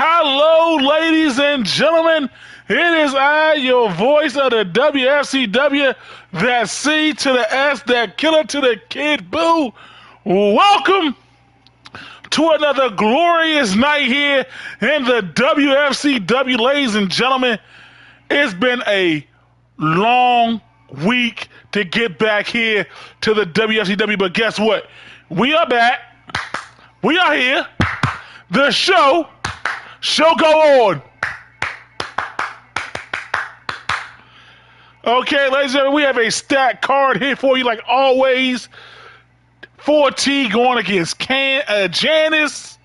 Hello, ladies and gentlemen. It is I, your voice of the Wfcw, that C to the S, that killer to the kid boo. Welcome to another glorious night here in the Wfcw, ladies and gentlemen. It's been a long week to get back here to the Wfcw, but guess what? We are back. We are here. The show go on. Okay, ladies and gentlemen, we have a stacked card here for you like always. 4T going against Janice.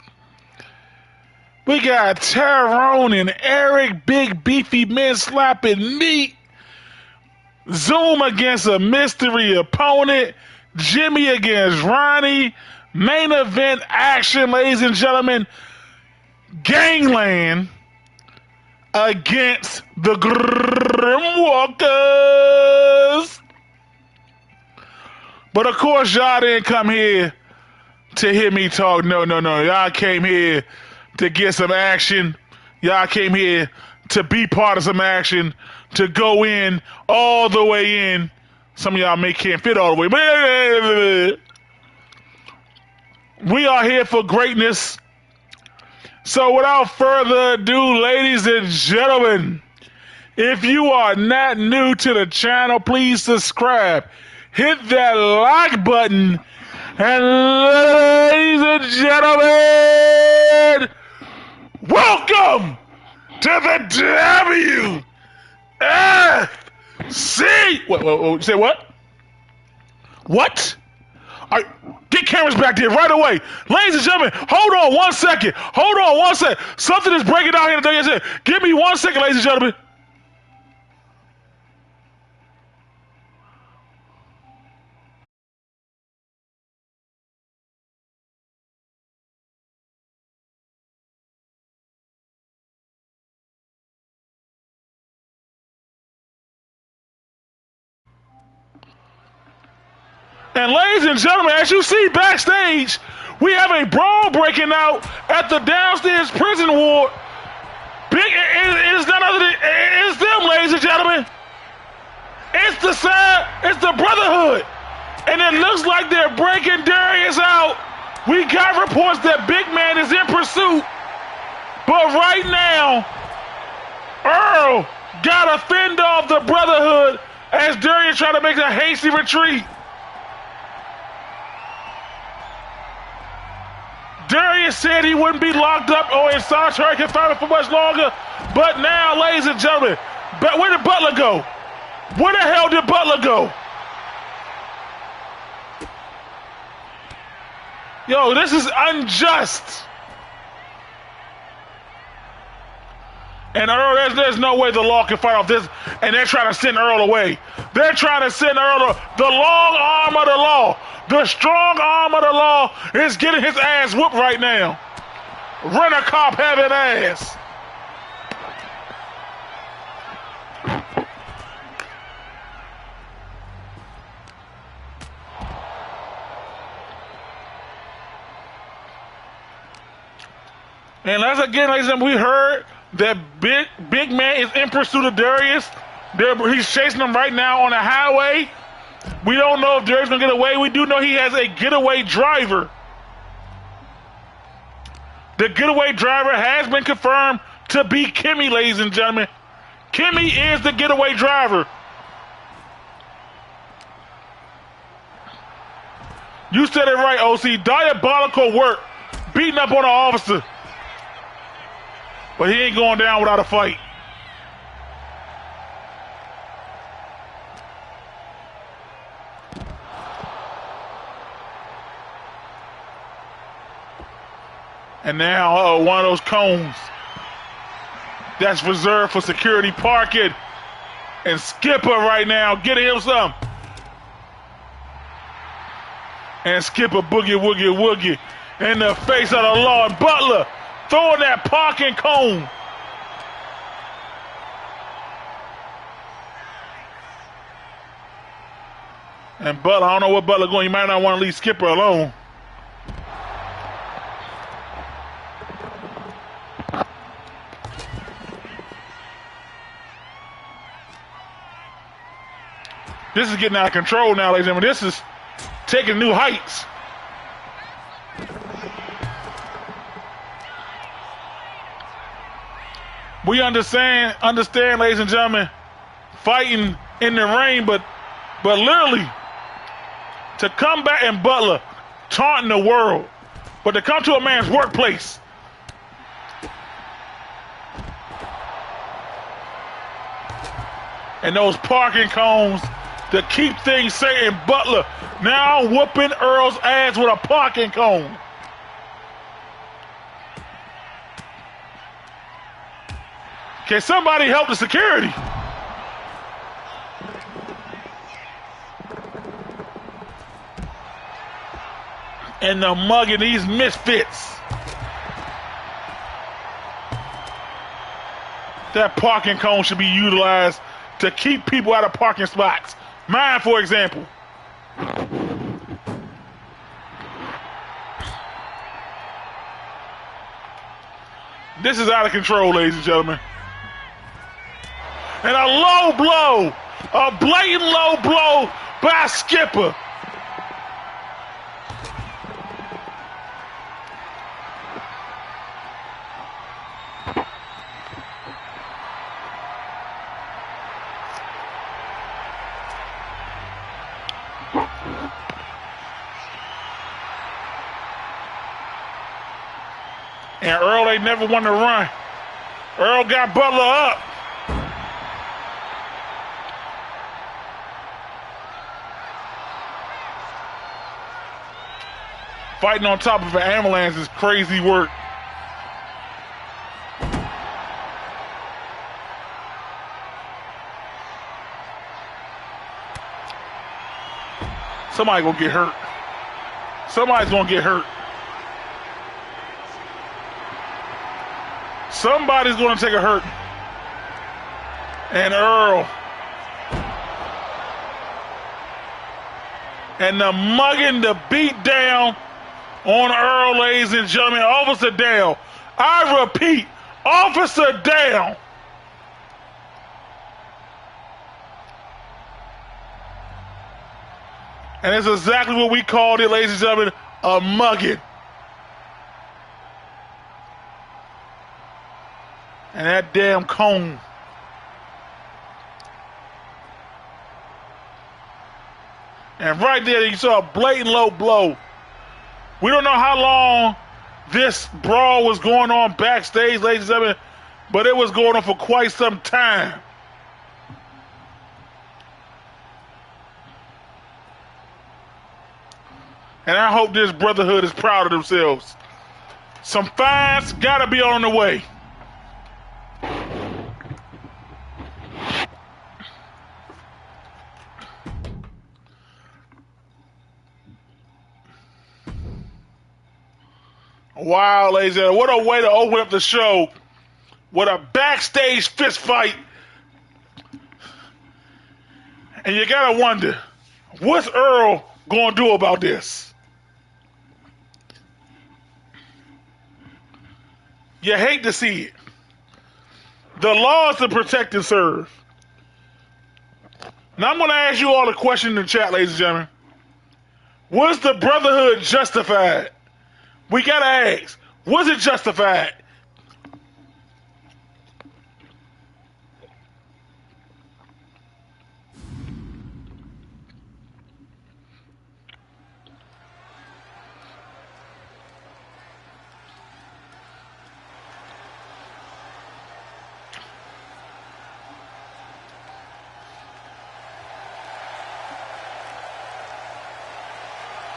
We got Tyrone and Eric, big beefy men slapping meat. Zoom against a mystery opponent. Jimmy against Ronnie. Main event action, ladies and gentlemen. Gangland against the Grimwalkers. But of course, y'all didn't come here to hear me talk. No. Y'all came here to get some action. Y'all came here to be part of some action, to go in, all the way in. Some of y'all can't fit all the way, but we are here for greatness. So without further ado, ladies and gentlemen, if you are not new to the channel, please subscribe. Hit that like button. And ladies and gentlemen, welcome to the WFC. What? Say what? What? Get cameras back there right away. Ladies and gentlemen, hold on 1 second. Something is breaking down here today. Give me 1 second, ladies and gentlemen. And ladies and gentlemen, as you see backstage, we have a brawl breaking out at the downstairs prison ward. It's none other than it's them, ladies and gentlemen. It's the Brotherhood. And it looks like they're breaking Darius out. We got reports that Big Man is in pursuit. But right now, Earl got to fend off the Brotherhood as Darius trying to make a hasty retreat. Darius said he wouldn't be locked up or in solitary confinement for much longer. But now, ladies and gentlemen, where did Butler go? Where the hell did Butler go? Yo, this is unjust. And Earl, there's no way the law can fight off this. And they're trying to send Earl away. They're trying to send Earl the long arm of the law. The strong arm of the law is getting his ass whooped right now. Rent-a-cop having ass. And ladies and gentlemen, we heard that Big Man is in pursuit of Darius. He's chasing him right now on the highway. We don't know if Darius is going to get away. We do know he has a getaway driver. The getaway driver has been confirmed to be Kimmy, ladies and gentlemen. Kimmy is the getaway driver. You said it right, OC. Diabolical work. Beating up on an officer. But he ain't going down without a fight. And now, one of those cones that's reserved for security parking. And Skipper right now getting him some. And Skipper boogie in the face of the law. And Butler throwing that parking cone. And Butler, I don't know what Butler going. He might not want to leave Skipper alone. This is getting out of control now, ladies and gentlemen. This is taking new heights. We understand, ladies and gentlemen, fighting in the ring, but literally to come back in Butler, taunting the world, but to come to a man's workplace. And those parking cones to keep things safe in Butler. Now whooping Earl's ass with a parking cone. Can somebody help the security? And the mugging these misfits. That parking cone should be utilized to keep people out of parking spots. Mine, for example. This is out of control, ladies and gentlemen. And a low blow, a blatant low blow by Skipper. And Earl ain't never wanted to run. Earl got Butler up. Fighting on top of an ambulance is crazy work. Somebody gonna get hurt. Somebody's gonna get hurt. Somebody's gonna take a hurt. And Earl. And the mugging, the beat down on Earl, ladies and gentlemen. Officer down. I repeat, officer down. And it's exactly what we called it, ladies and gentlemen, a mugging. And that damn cone. And right there, you saw a blatant low blow. We don't know how long this brawl was going on backstage, ladies and gentlemen, but it was going on for quite some time. And I hope this brotherhood is proud of themselves. Some fines gotta be on the way. Wow, ladies and gentlemen, what a way to open up the show with a backstage fist fight. And you gotta wonder, what's Earl gonna do about this? You hate to see it. The law is to protect and serve. Now I'm gonna ask you all a question in the chat, ladies and gentlemen. Was the brotherhood justified? We gotta ask, was it justified?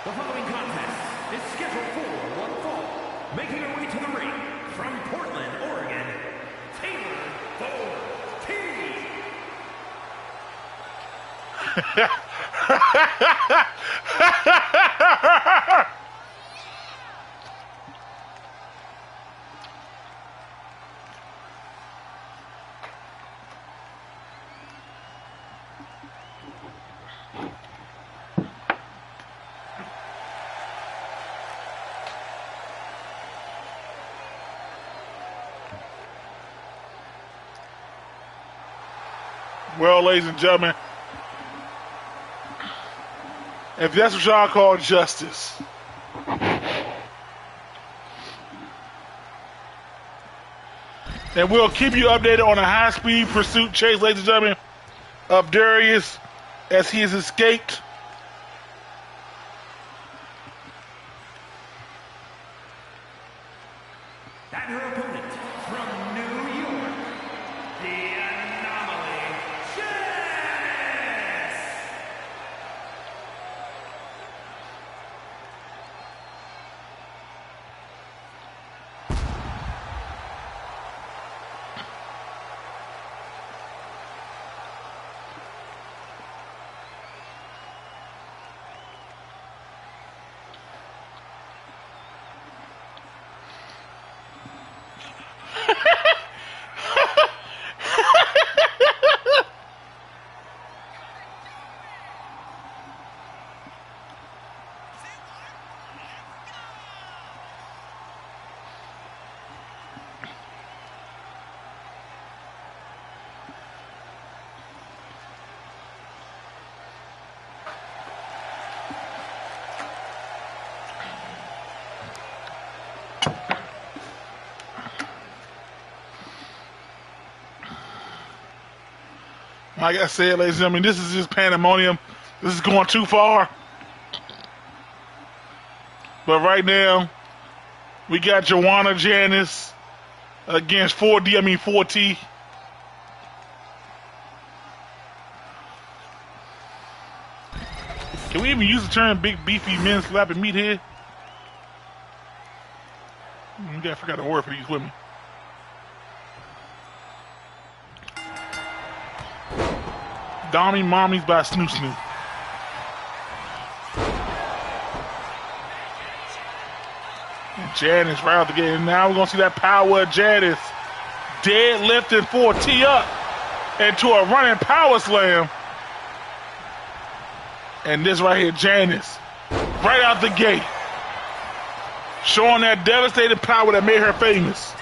The following contest is scheduled for one fall. Making her way to the ring from Portland, Oregon, Taylor T. Well, ladies and gentlemen, If that's what y'all call justice. And we'll keep you updated on a high-speed pursuit chase, ladies and gentlemen, of Darius as he has escaped. And her opponent from New York, the Anomaly, Janice! Like I said, ladies and gentlemen, this is just pandemonium. This is going too far. But right now, we got Joanna Janice against 4T. Can we even use the term big beefy men slapping meathead? I forgot the word for these women. Dommy Mommies by Snoop Snoop. And Janice right out the gate. And now we're going to see that power of Janice. Deadlifting 4T up into a running power slam. And this right here, Janice, right out the gate. Showing that devastating power that made her famous.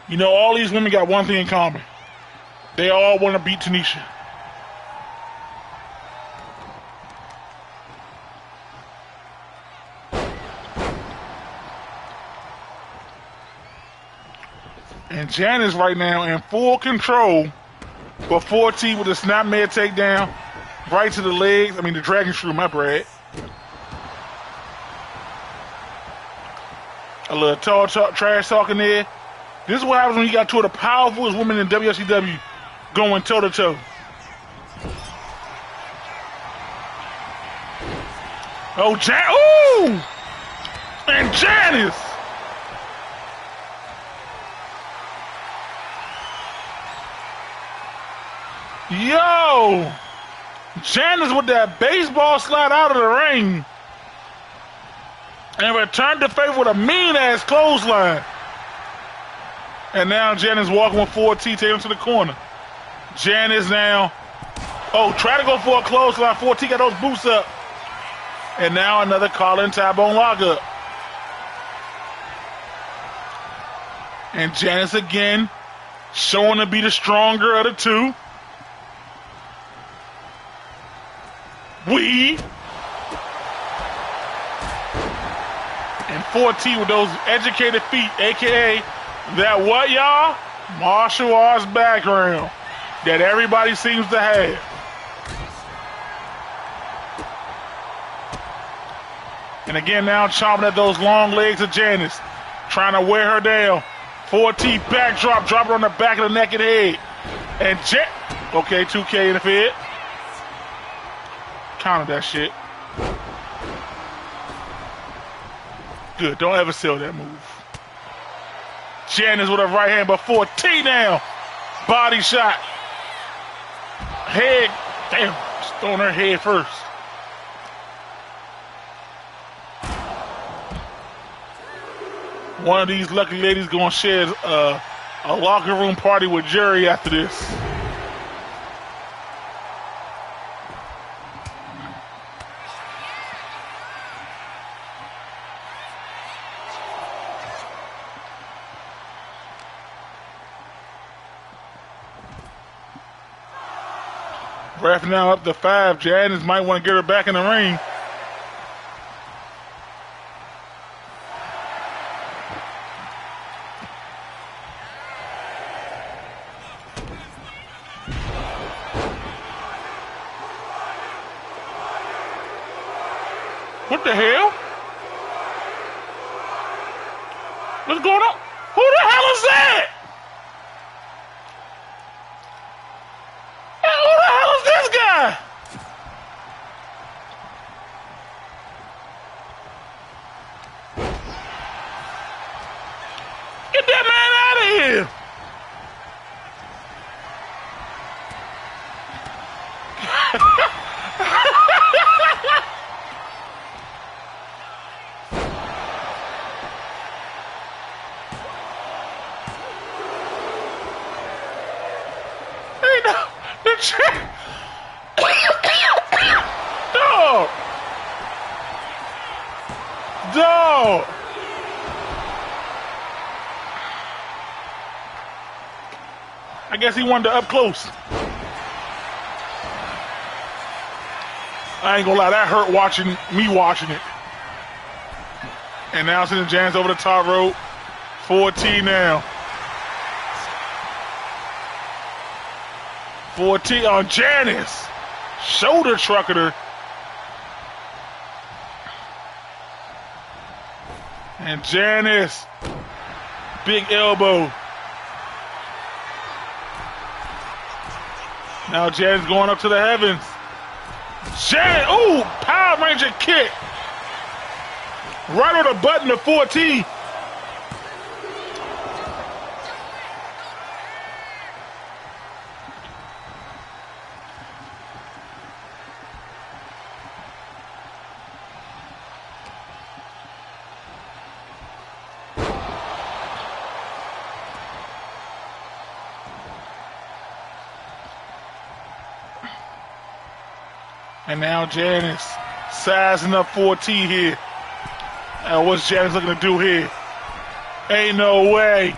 You know, all these women got one thing in common. They all want to beat Tanisha. And Janice right now in full control, but 4T with a snapmare takedown right to the legs. I mean, the dragon shrew, my bad. A little tall trash talking there. This is what happens when you got two of the powerfulest women in WFCW going toe-to-toe. Oh, ooh! And Janice! Yo! Janice with that baseball slide out of the ring. And returned the favor with a mean-ass clothesline. And now Janice walking with 4T, taking him to the corner. Janice now, try to go for a clothesline. 4T got those boots up. And now another Colin Tybone lockup. And Janice again, showing to be the stronger of the two. And 4T with those educated feet, a.k.a. that what, y'all? Martial arts background that everybody seems to have. And again now chomping at those long legs of Janice, trying to wear her down. 4T backdrop, drop her on the back of the neck and head. And okay, 2K in the fed. Counted that shit. Good, don't ever sell that move. Janice with a right hand, but 4T now. Body shot. Head. Damn, just throwing her head first. One of these lucky ladies gonna share a locker room party with Jerry after this. Ref now up to 5. Janice might want to get her back in the ring. What the hell? What's going on? Who the hell is that? Hey, who the hell is this guy? Get that man out of here. Dog. Dog. I guess he wanted to up close. I ain't gonna lie, that hurt watching it. And now sending Janice over the top rope. 4T now. 4T on Janice. Shoulder trucking her. And Janice. Big elbow. Now Janice going up to the heavens. Janice, ooh, Power Ranger kick. Right on the button to 4T. And now Janice sizing up 4T here. And what's Janice looking to do here? Ain't no way.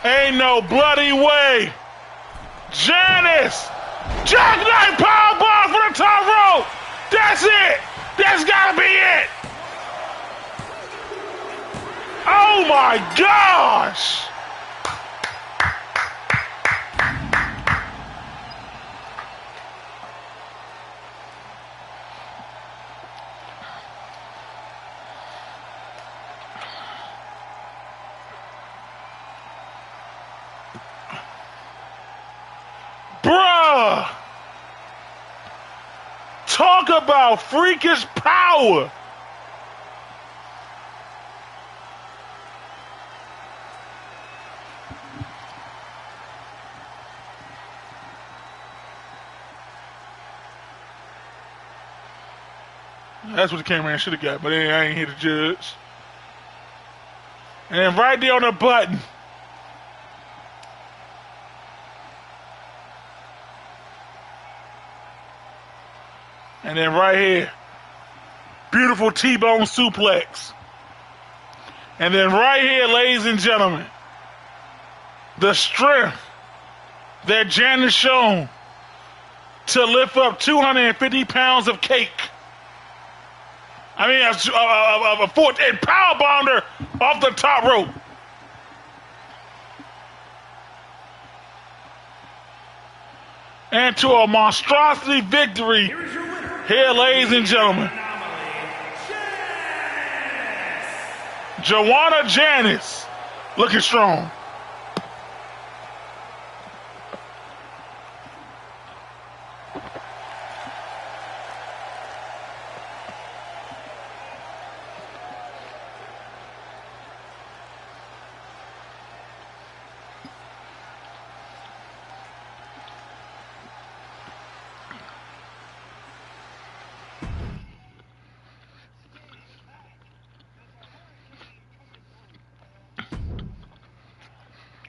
Ain't no bloody way. Janice! Jackknife powerbomb for the top rope! That's it! That's gotta be it! Oh my gosh! Bruh! Talk about freakish power! That's what the cameraman should have got, but I ain't here to judge. And then right there on the button. And then right here, beautiful T-bone suplex. And then right here, ladies and gentlemen, the strength that Janice shown to lift up 250 pounds of cake. I mean, a foot and power bounder off the top rope. And to a monstrosity victory here, ladies and gentlemen. Joanna Janice looking strong.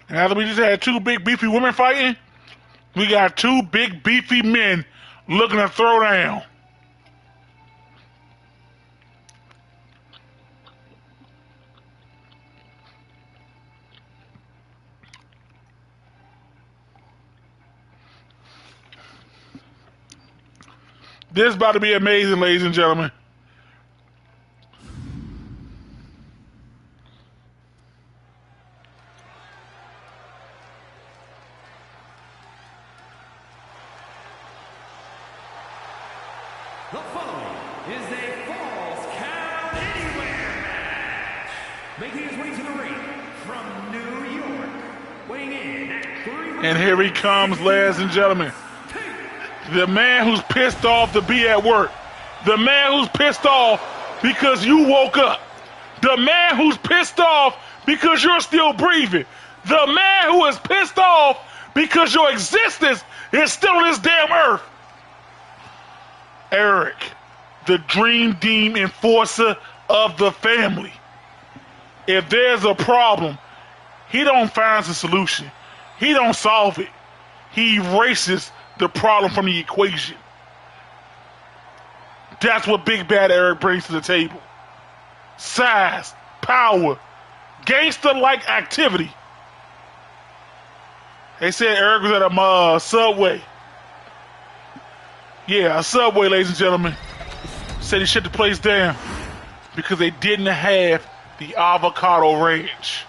Now that we just had two big beefy women fighting, we got two big beefy men looking to throw down. This is about to be amazing, ladies and gentlemen. The following is a Falls Count Anywhere match. Making his way to the ring from New York, weighing in at 300. And here he comes, ladies and gentlemen. The man who's pissed off to be at work. The man who's pissed off because you woke up. The man who's pissed off because you're still breathing. The man who is pissed off because your existence is still on this damn earth. Eric, the Dream Team enforcer of the family. If there's a problem, he don't find the solution. He don't solve it. He erases the problem from the equation. That's what Big Bad Eric brings to the table. Size, power, gangster-like activity. They said Eric was at a Subway. Yeah, a Subway, ladies and gentlemen. Said he shut the place down because they didn't have the avocado ranch.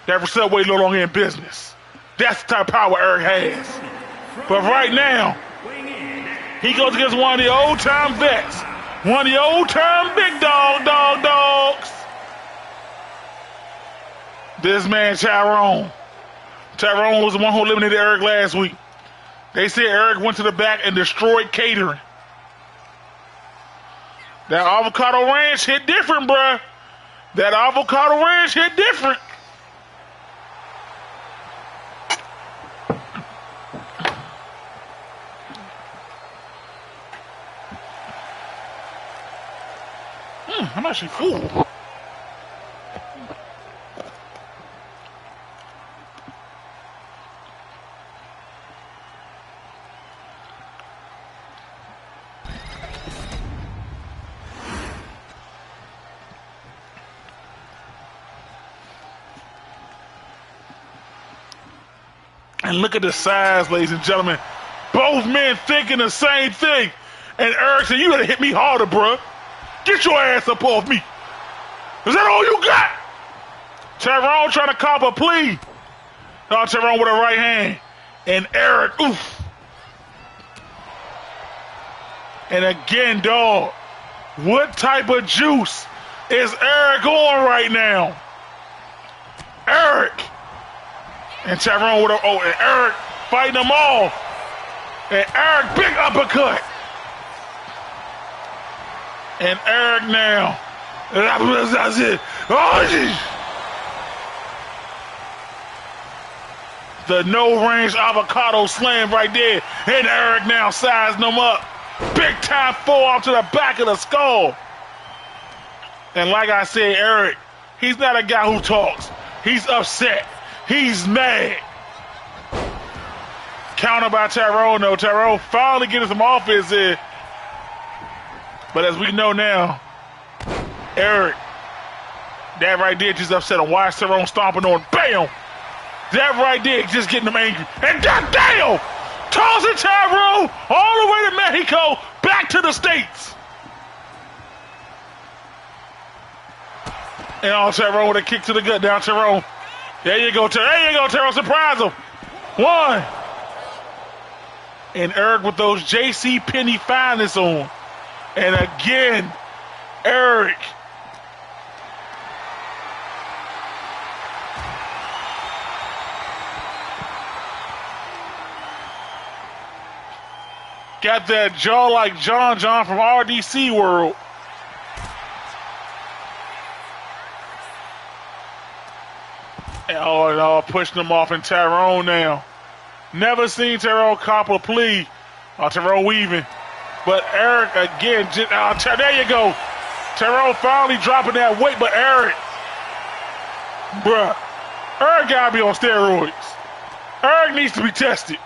That Subway no longer in business. That's the type of power Eric has. But right now, he goes against one of the old-time vets. One of the old-time big dogs. This man, Tyrone. Tyrone was the one who eliminated Eric last week. They said Eric went to the back and destroyed catering. That avocado ranch hit different, bruh. That avocado ranch hit different. I'm actually full. And look at the size, ladies and gentlemen. Both men thinking the same thing. And Eric said, you gotta hit me harder, bruh. Get your ass up off me. Is that all you got? Tyrone trying to cop a plea. No, Tyrone with a right hand. And Eric, oof. And again, dog, what type of juice is Eric on right now? Eric. And Tyrone with a, and Eric fighting him off. And Eric, big uppercut. And Eric now. That's it. The no-range avocado slam right there. And Eric now sizing him up. Big time forearm to the back of the skull. And like I said, Eric, he's not a guy who talks. He's upset. He's mad. Counter by Tyrone, though. Tyrone finally getting some offense in. But as we know now, Eric, that right there just upset him. Why is Tyrone stomping on? Bam! That right there just getting him angry. And goddamn! Tossing Tyrone all the way to Mexico, back to the States. And on Tyrone with a kick to the gut. Down Tyrone. There you go, Tyrone. Surprise him. One. And Eric with those J.C. Penney finest on. And again, Eric. Got that jaw like John from RDC World. And pushing him off in Tyrone now. Never seen Tyrone cop a plea. Tyrone weaving. But Eric again, there you go. Tyrone finally dropping that weight, but Eric, bruh, Eric gotta be on steroids. Eric needs to be tested.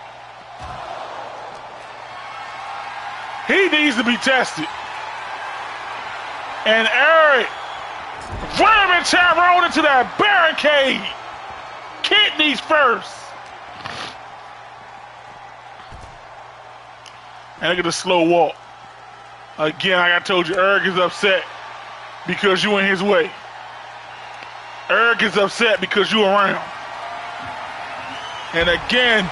He needs to be tested. And Eric ramming Tyrone into that barricade. Kidneys first. And look at the slow walk. Again, like I told you, Eric is upset because you in his way. Eric is upset because you around. And again,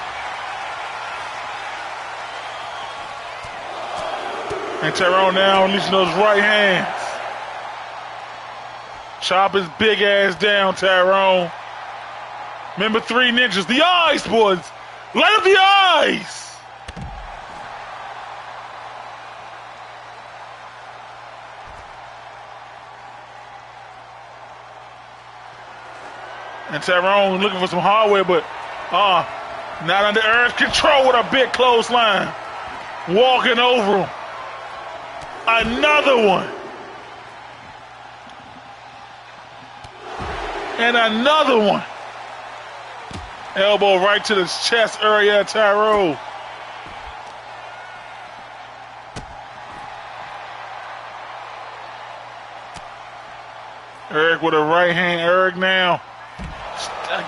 and Tyrone now releasing those right hands. Chop his big ass down, Tyrone. Remember 3 ninjas. The eyes, boys. Light up the eyes. And Tyrone looking for some hardware, but not under Eric's control with a big clothesline. Walking over him. Another one. And another one. Elbow right to the chest area of Tyrone. Eric with a right hand. Eric now.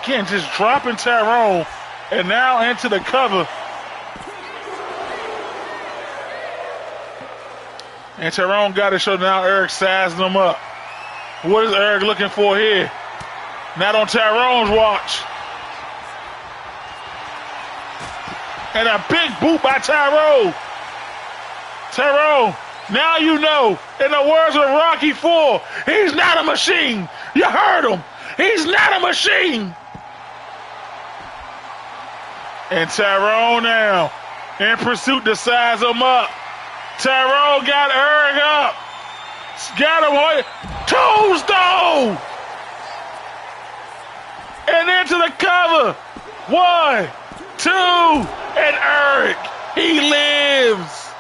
Again, just dropping Tyrone. And now into the cover. And Tyrone got it, so now Eric sizing him up. What is Eric looking for here? Not on Tyrone's watch. And a big boot by Tyrone. Tyrone, now you know, in the words of Rocky IV, he's not a machine. You heard him. He's not a machine. And Tyrone now in pursuit to size him up. Tyrone got Eric up. Got him on tombstone. And into the cover. 1, 2, and Eric. He lives.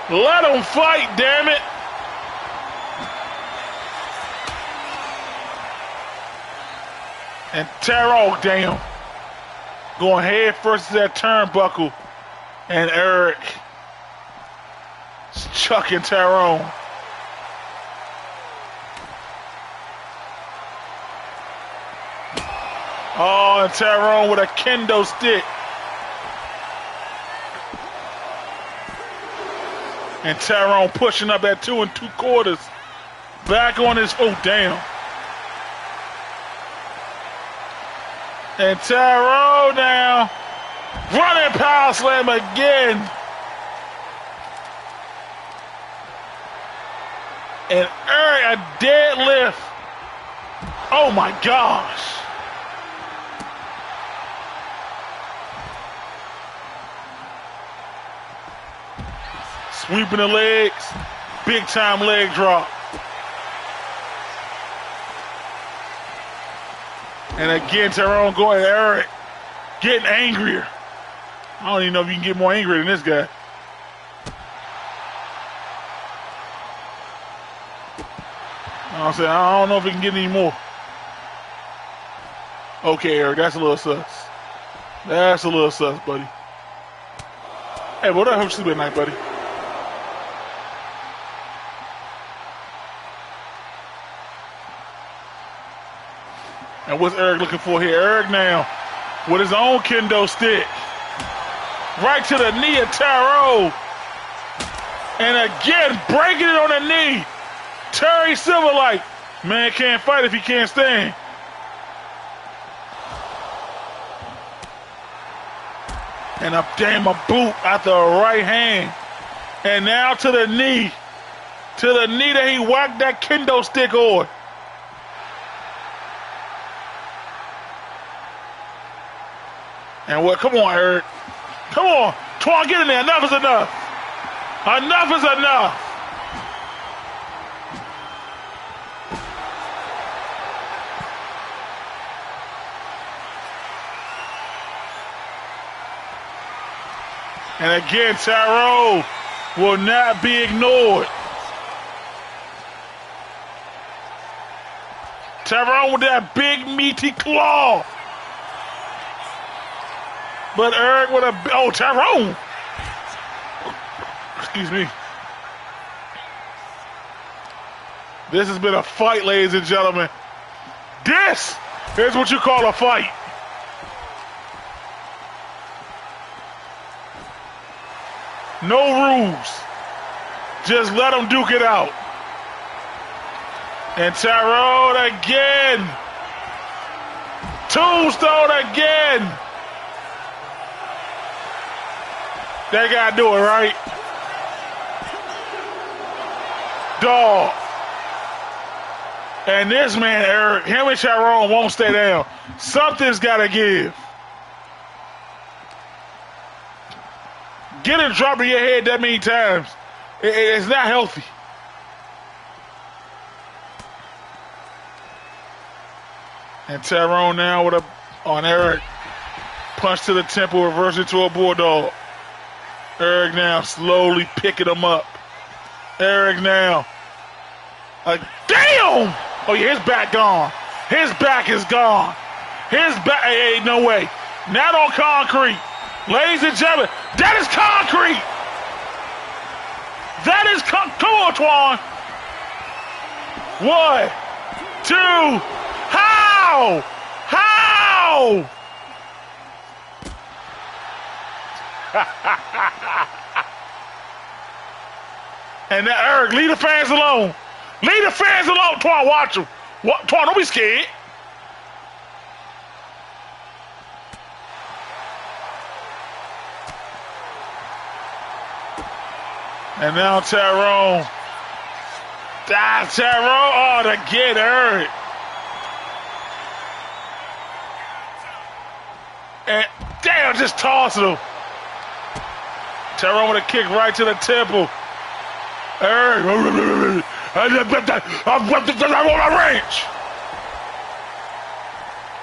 Let him fight, damn it. And Tyrone, damn. Going head first to that turnbuckle. And Eric is chucking Tyrone. Oh, and Tyrone with a kendo stick. And Tyrone pushing up at 2 2/4. Back on his foot, damn. And Tyrone now running power slam again. And Eric a deadlift. Oh my gosh. Sweeping the legs. Big time leg drop. And again, Tyrone going at Eric. Getting angrier. I don't even know if you can get more angry than this guy. I'm saying, I don't know if he can get any more. Okay, Eric, that's a little sus. That's a little sus, buddy. Hey, what up? Hope you sleep at night, buddy. And what's Eric looking for here? Eric now with his own kendo stick. Right to the knee of Tyrone. And again, breaking it on the knee. Terry Silver like, man can't fight if he can't stand. And a boot out the right hand. And now to the knee. To the knee that he whacked that kendo stick on. And what? Come on, Eric. Come on. Twan, get in there. Enough is enough. Enough is enough. And again, Tyrone will not be ignored. Tyrone with that big meaty claw. But Eric with a, oh, Tyrone. Excuse me. This has been a fight, ladies and gentlemen. This is what you call a fight. No rules. Just let them duke it out. And Tyrone again. Tombstone again. They gotta do it, right? Dog. And this man, Eric, him and Tyrone won't stay down. Something's gotta give. Getting dropped in your head that many times, it's not healthy. And Tyrone now with on Eric. Punch to the temple, reverse it to a bulldog. Eric now slowly picking him up. Eric now. Damn! Oh yeah, his back gone. His back is gone. His back, hey, no way. Not on concrete. Ladies and gentlemen, that is concrete. That is, come on, Twan. 1, 2, how? How? And now, Eric, leave the fans alone. Leave the fans alone. Twan, watch them. Twan, don't be scared. And now Tyrone. Tyrone, oh, to get Eric. And damn, just tossing him. Tyrone with a kick right to the temple. Eric. I'm on my ranch.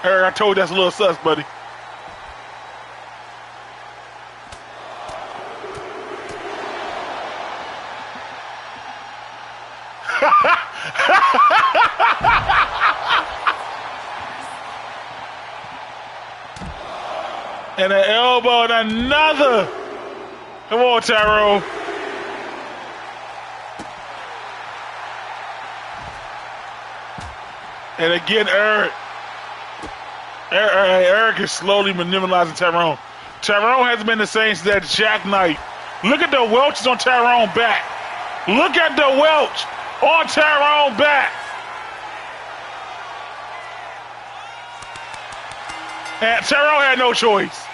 Eric, I told you that's a little sus, buddy. And an elbow and another. Come on, Tyrone. And again, Eric is slowly manipulating Tyrone. Tyrone hasn't been the same since that jackknife. Look at the welches on Tyrone's back. Look at the welch on Tyrone's back. And Tyrone had no choice.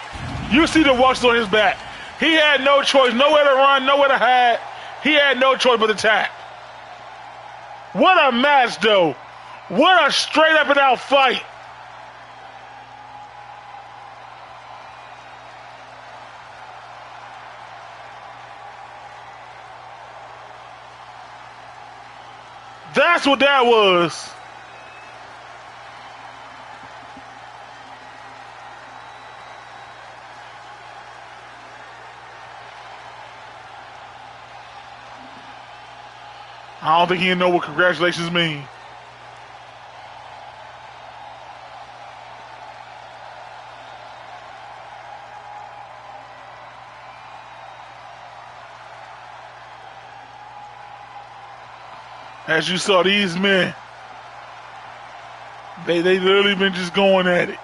You see the welches on his back. He had no choice, nowhere to run, nowhere to hide. He had no choice but to tap. What a match, though. What a straight up and out fight. That's what that was. I don't think he know what congratulations mean. As you saw, these men, they literally been just going at it.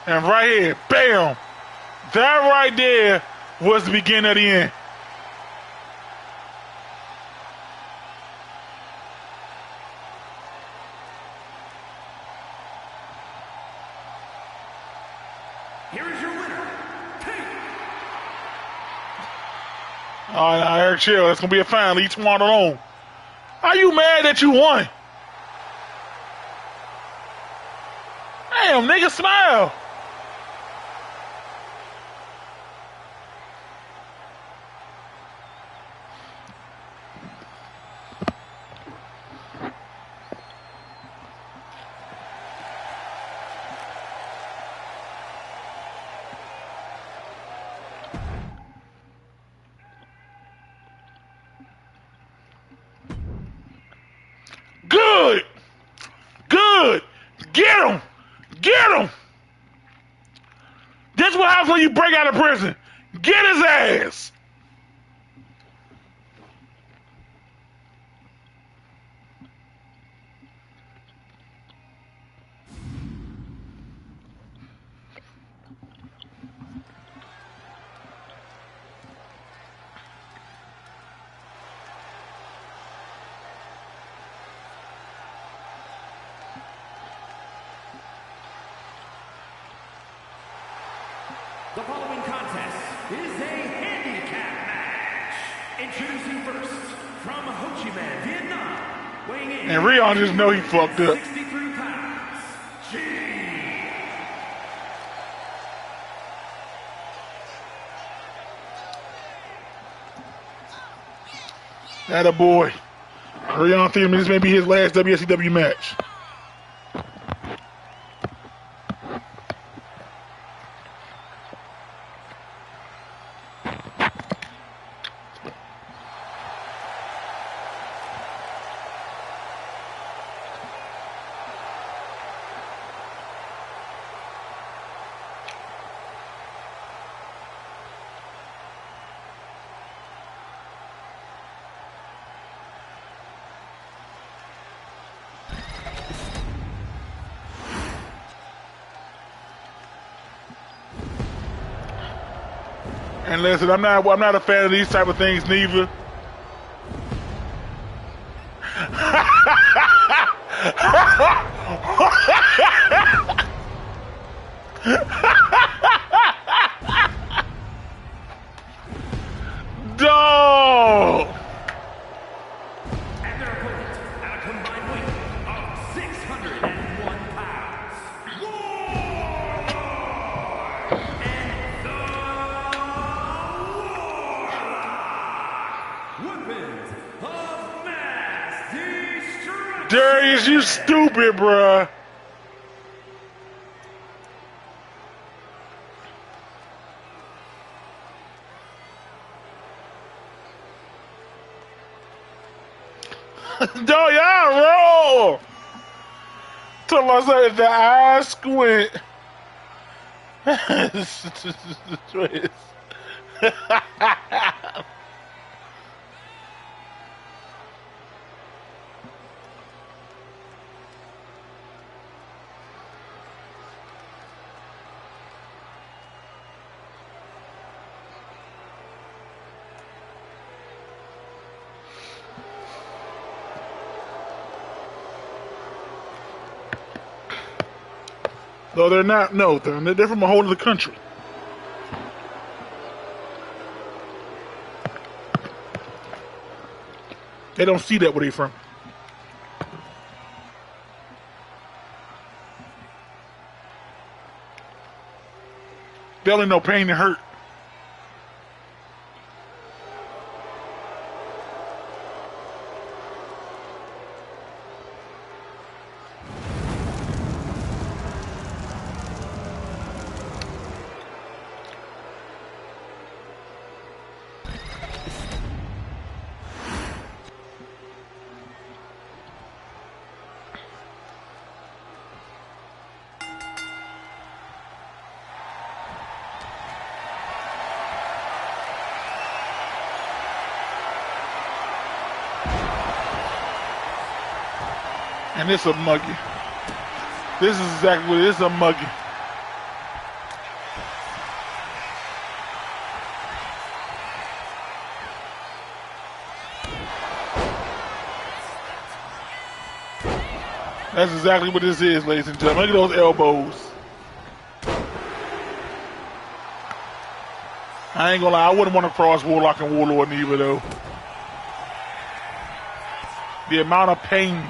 And right here, bam! That right there was the beginning of the end. Here is your winner, All right, now, Eric, chill. That's going to be a final. Each one alone. Are you mad that you won? Damn, nigga, smile. Good. Good. Get him. Get him. This is what happens when you break out of prison. Get his ass. The following contest is a handicap match. Introducing first, from Ho Chi Minh, Vietnam, weighing in. And Rion just know he fucked up. 63 pounds. G. Atta boy. Rion thinks this may be his last WSCW match. And listen, I'm not a fan of these type of things neither. Dog. And their opponent, at a combined weight of 601 pounds, Warlord and the Warlock. Weapons of mass destruction. Darius, you stupid, bruh. Dog, y'all roll. Tell myself the eyes squint. Twist. No, they're not. No, they're from a whole other country. They don't see that where they from. They only know pain and hurt. And it's a muggy. This is exactly what it is, a muggy. That's exactly what this is, ladies and gentlemen. Look at those elbows. I ain't gonna lie, I wouldn't want to cross Warlock and Warlord neither, though. The amount of pain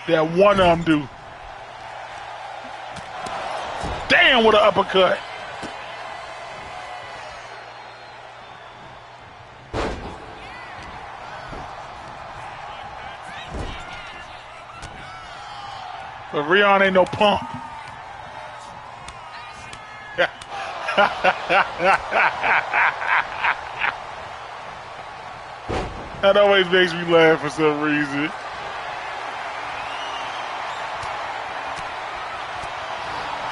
that one of them do. Damn, what an uppercut. But Rion ain't no punk. That always makes me laugh for some reason.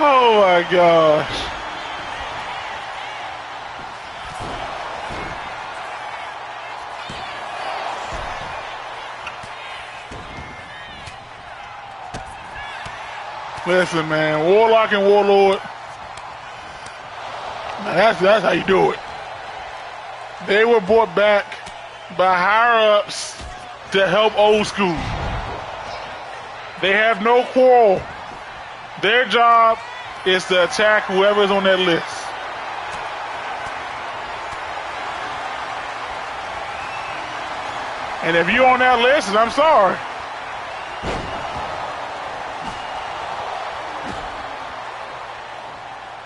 Oh my gosh. Listen, man, Warlock and Warlord, that's how you do it. They were brought back by higher-ups to help old school. They have no quarrel. Their job is to attack whoever's on that list. And if you're on that list, I'm sorry.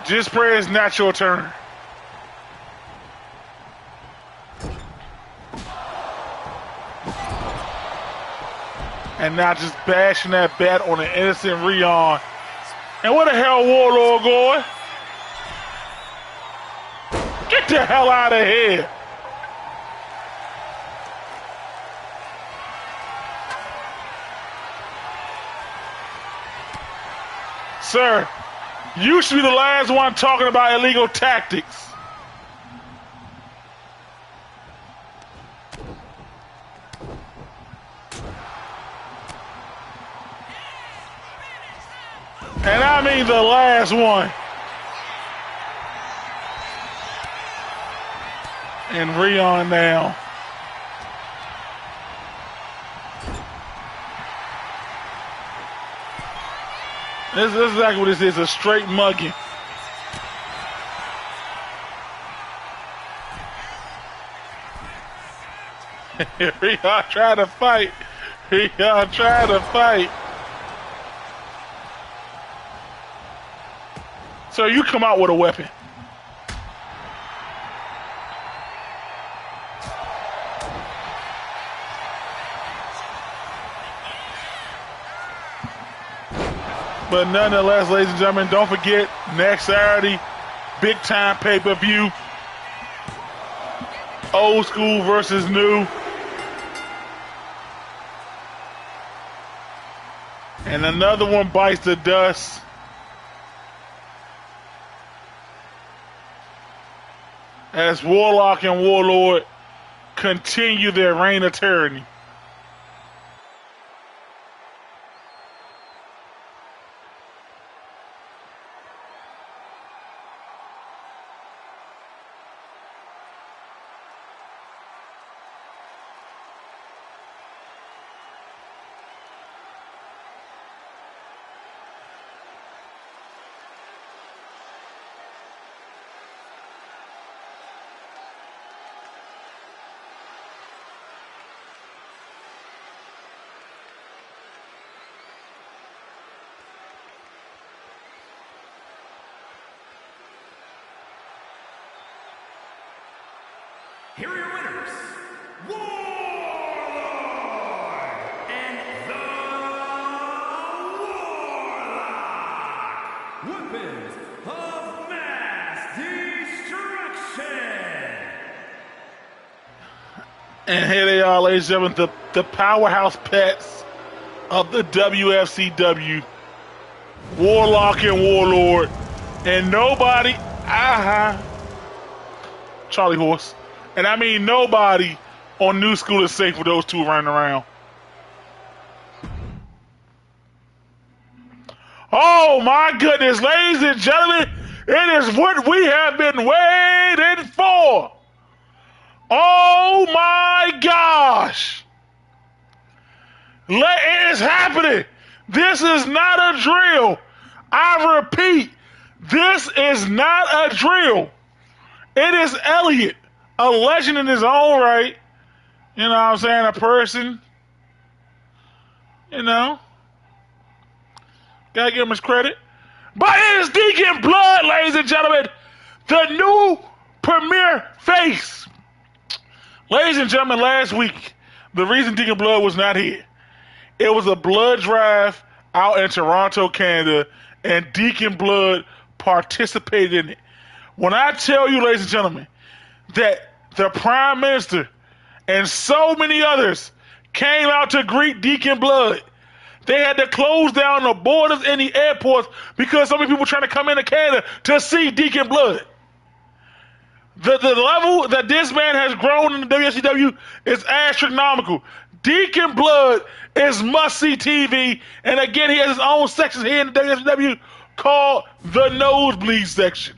Just pray it's not your turn. And not just bashing that bat on an innocent Rion. And where the hell Warlord going? Get the hell out of here. Sir, you should be the last one talking about illegal tactics. And I mean the last one. And Rion now. This is exactly what this is, a straight mugging. Rion trying to fight. Rion trying to fight. So you come out with a weapon. But nonetheless, ladies and gentlemen, don't forget, next Saturday, big time pay-per-view. Old school versus new. And another one bites the dust. As Warlock and Warlord continue their reign of tyranny. Here are your winners, Warlord and the Warlock. Weapons of Mass Destruction. And here they are, ladies and gentlemen, the powerhouse pets of the WFCW. Warlock and Warlord. And nobody, Charlie Horse. And I mean nobody on New School is safe with those two running around. Oh my goodness, ladies and gentlemen, it is what we have been waiting for. Oh my gosh. It is happening. This is not a drill. I repeat, this is not a drill. It is Elliot. A legend in his own right. You know what I'm saying? A person. You know. Gotta give him his credit. But it is Deacon Blood, ladies and gentlemen. The new premier face. Ladies and gentlemen, last week, the reason Deacon Blood was not here, it was a blood drive out in Toronto, Canada, and Deacon Blood participated in it. When I tell you, ladies and gentlemen, that the Prime Minister and so many others came out to greet Deacon Blood. They had to close down the borders and the airports because so many people were trying to come into Canada to see Deacon Blood. The level that this man has grown in the WCW is astronomical. Deacon Blood is must-see TV, and again, he has his own section here in the WCW called the Nosebleed section.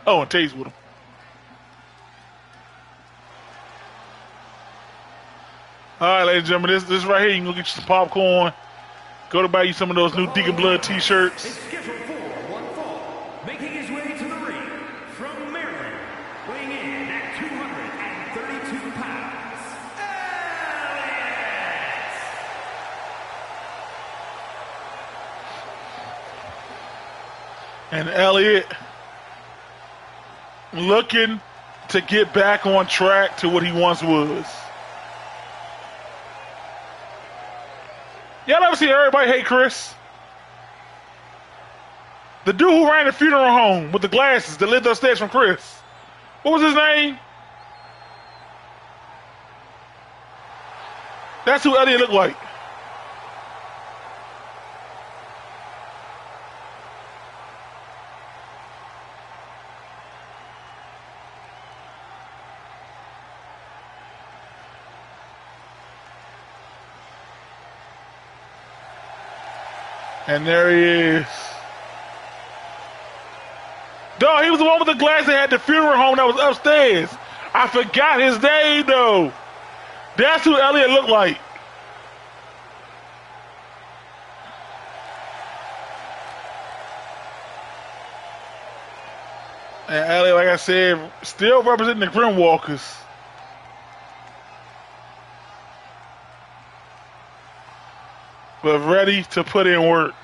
Oh, and Taze with him. All right, ladies and gentlemen, this right here, you can go get you some popcorn. Go to buy you some of those new Deacon Blood t-shirts. It's scheduled for one fall, making his way to the ring from Maryland, weighing in at 200 And Elliott looking to get back on track to what he once was. Y'all ever see everybody hate Chris? The dude who ran the funeral home with the glasses that lived upstairs from Chris. What was his name? That's who Elliott looked like. And there he is. Dog, he was the one with the glass that had the funeral home that was upstairs. I forgot his name, though. That's who Elliott looked like. And Elliott, like I said, still representing the Grimwalkers. But ready to put in work.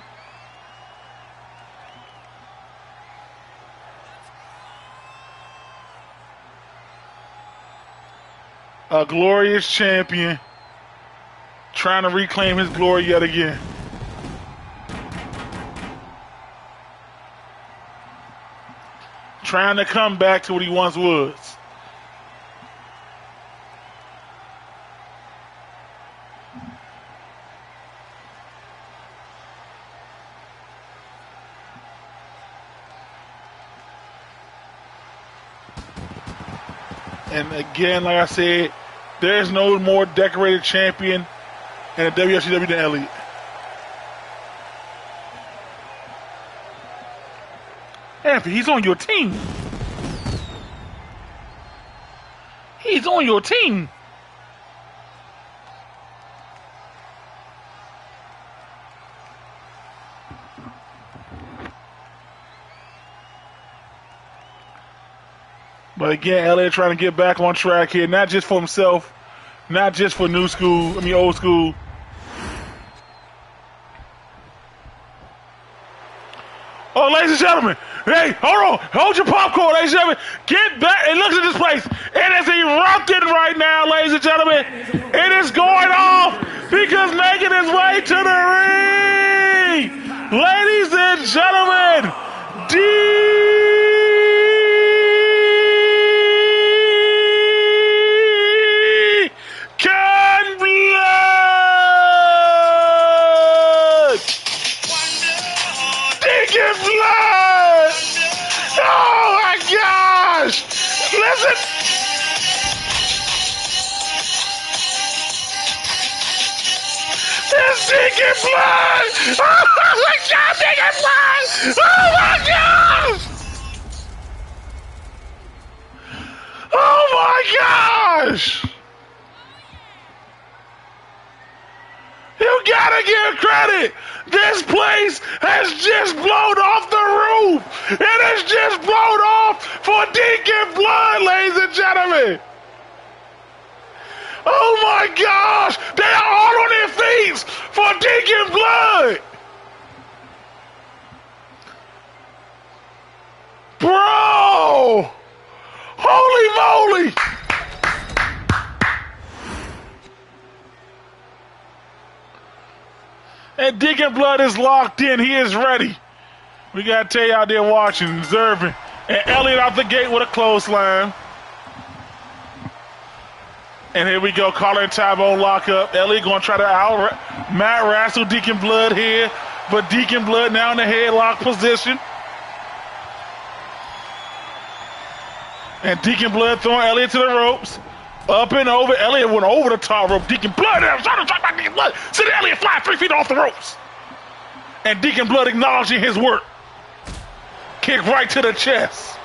A glorious champion trying to reclaim his glory yet again. Trying to come back to what he once was. And again, like I said, there's no more decorated champion in the WFCW than Elliott. Anthony, he's on your team. He's on your team. But again, Elliott trying to get back on track here, not just for himself, not just for old school. Oh, ladies and gentlemen, hey, hold on, hold your popcorn, ladies and gentlemen. Get back and look at this place. It is erupting right now, ladies and gentlemen. It is going off because making his way to the ring. Ladies and gentlemen, listen. It's Deacon Blood. Oh my God, Deacon Blood. Oh my God. Oh my gosh. You gotta give credit. This place has just blown off the roof. It has just blown off for Deacon Blood, ladies and gentlemen. Oh my gosh, they are all on their feet for Deacon Blood. Bro, holy moly. And Deacon Blood is locked in. He is ready. We got to tell you out there watching, observing. And Elliott out the gate with a clothesline. And here we go, Collar and Tybone lock up. Elliott going to try to Matt wrestle Deacon Blood here. But Deacon Blood now in the headlock position. And Deacon Blood throwing Elliott to the ropes. Up and over. Elliott went over the top rope. Deacon Blood there. Trying to talk about Deacon Blood. See Elliott fly 3 feet off the ropes. And Deacon Blood acknowledging his work. Kick right to the chest.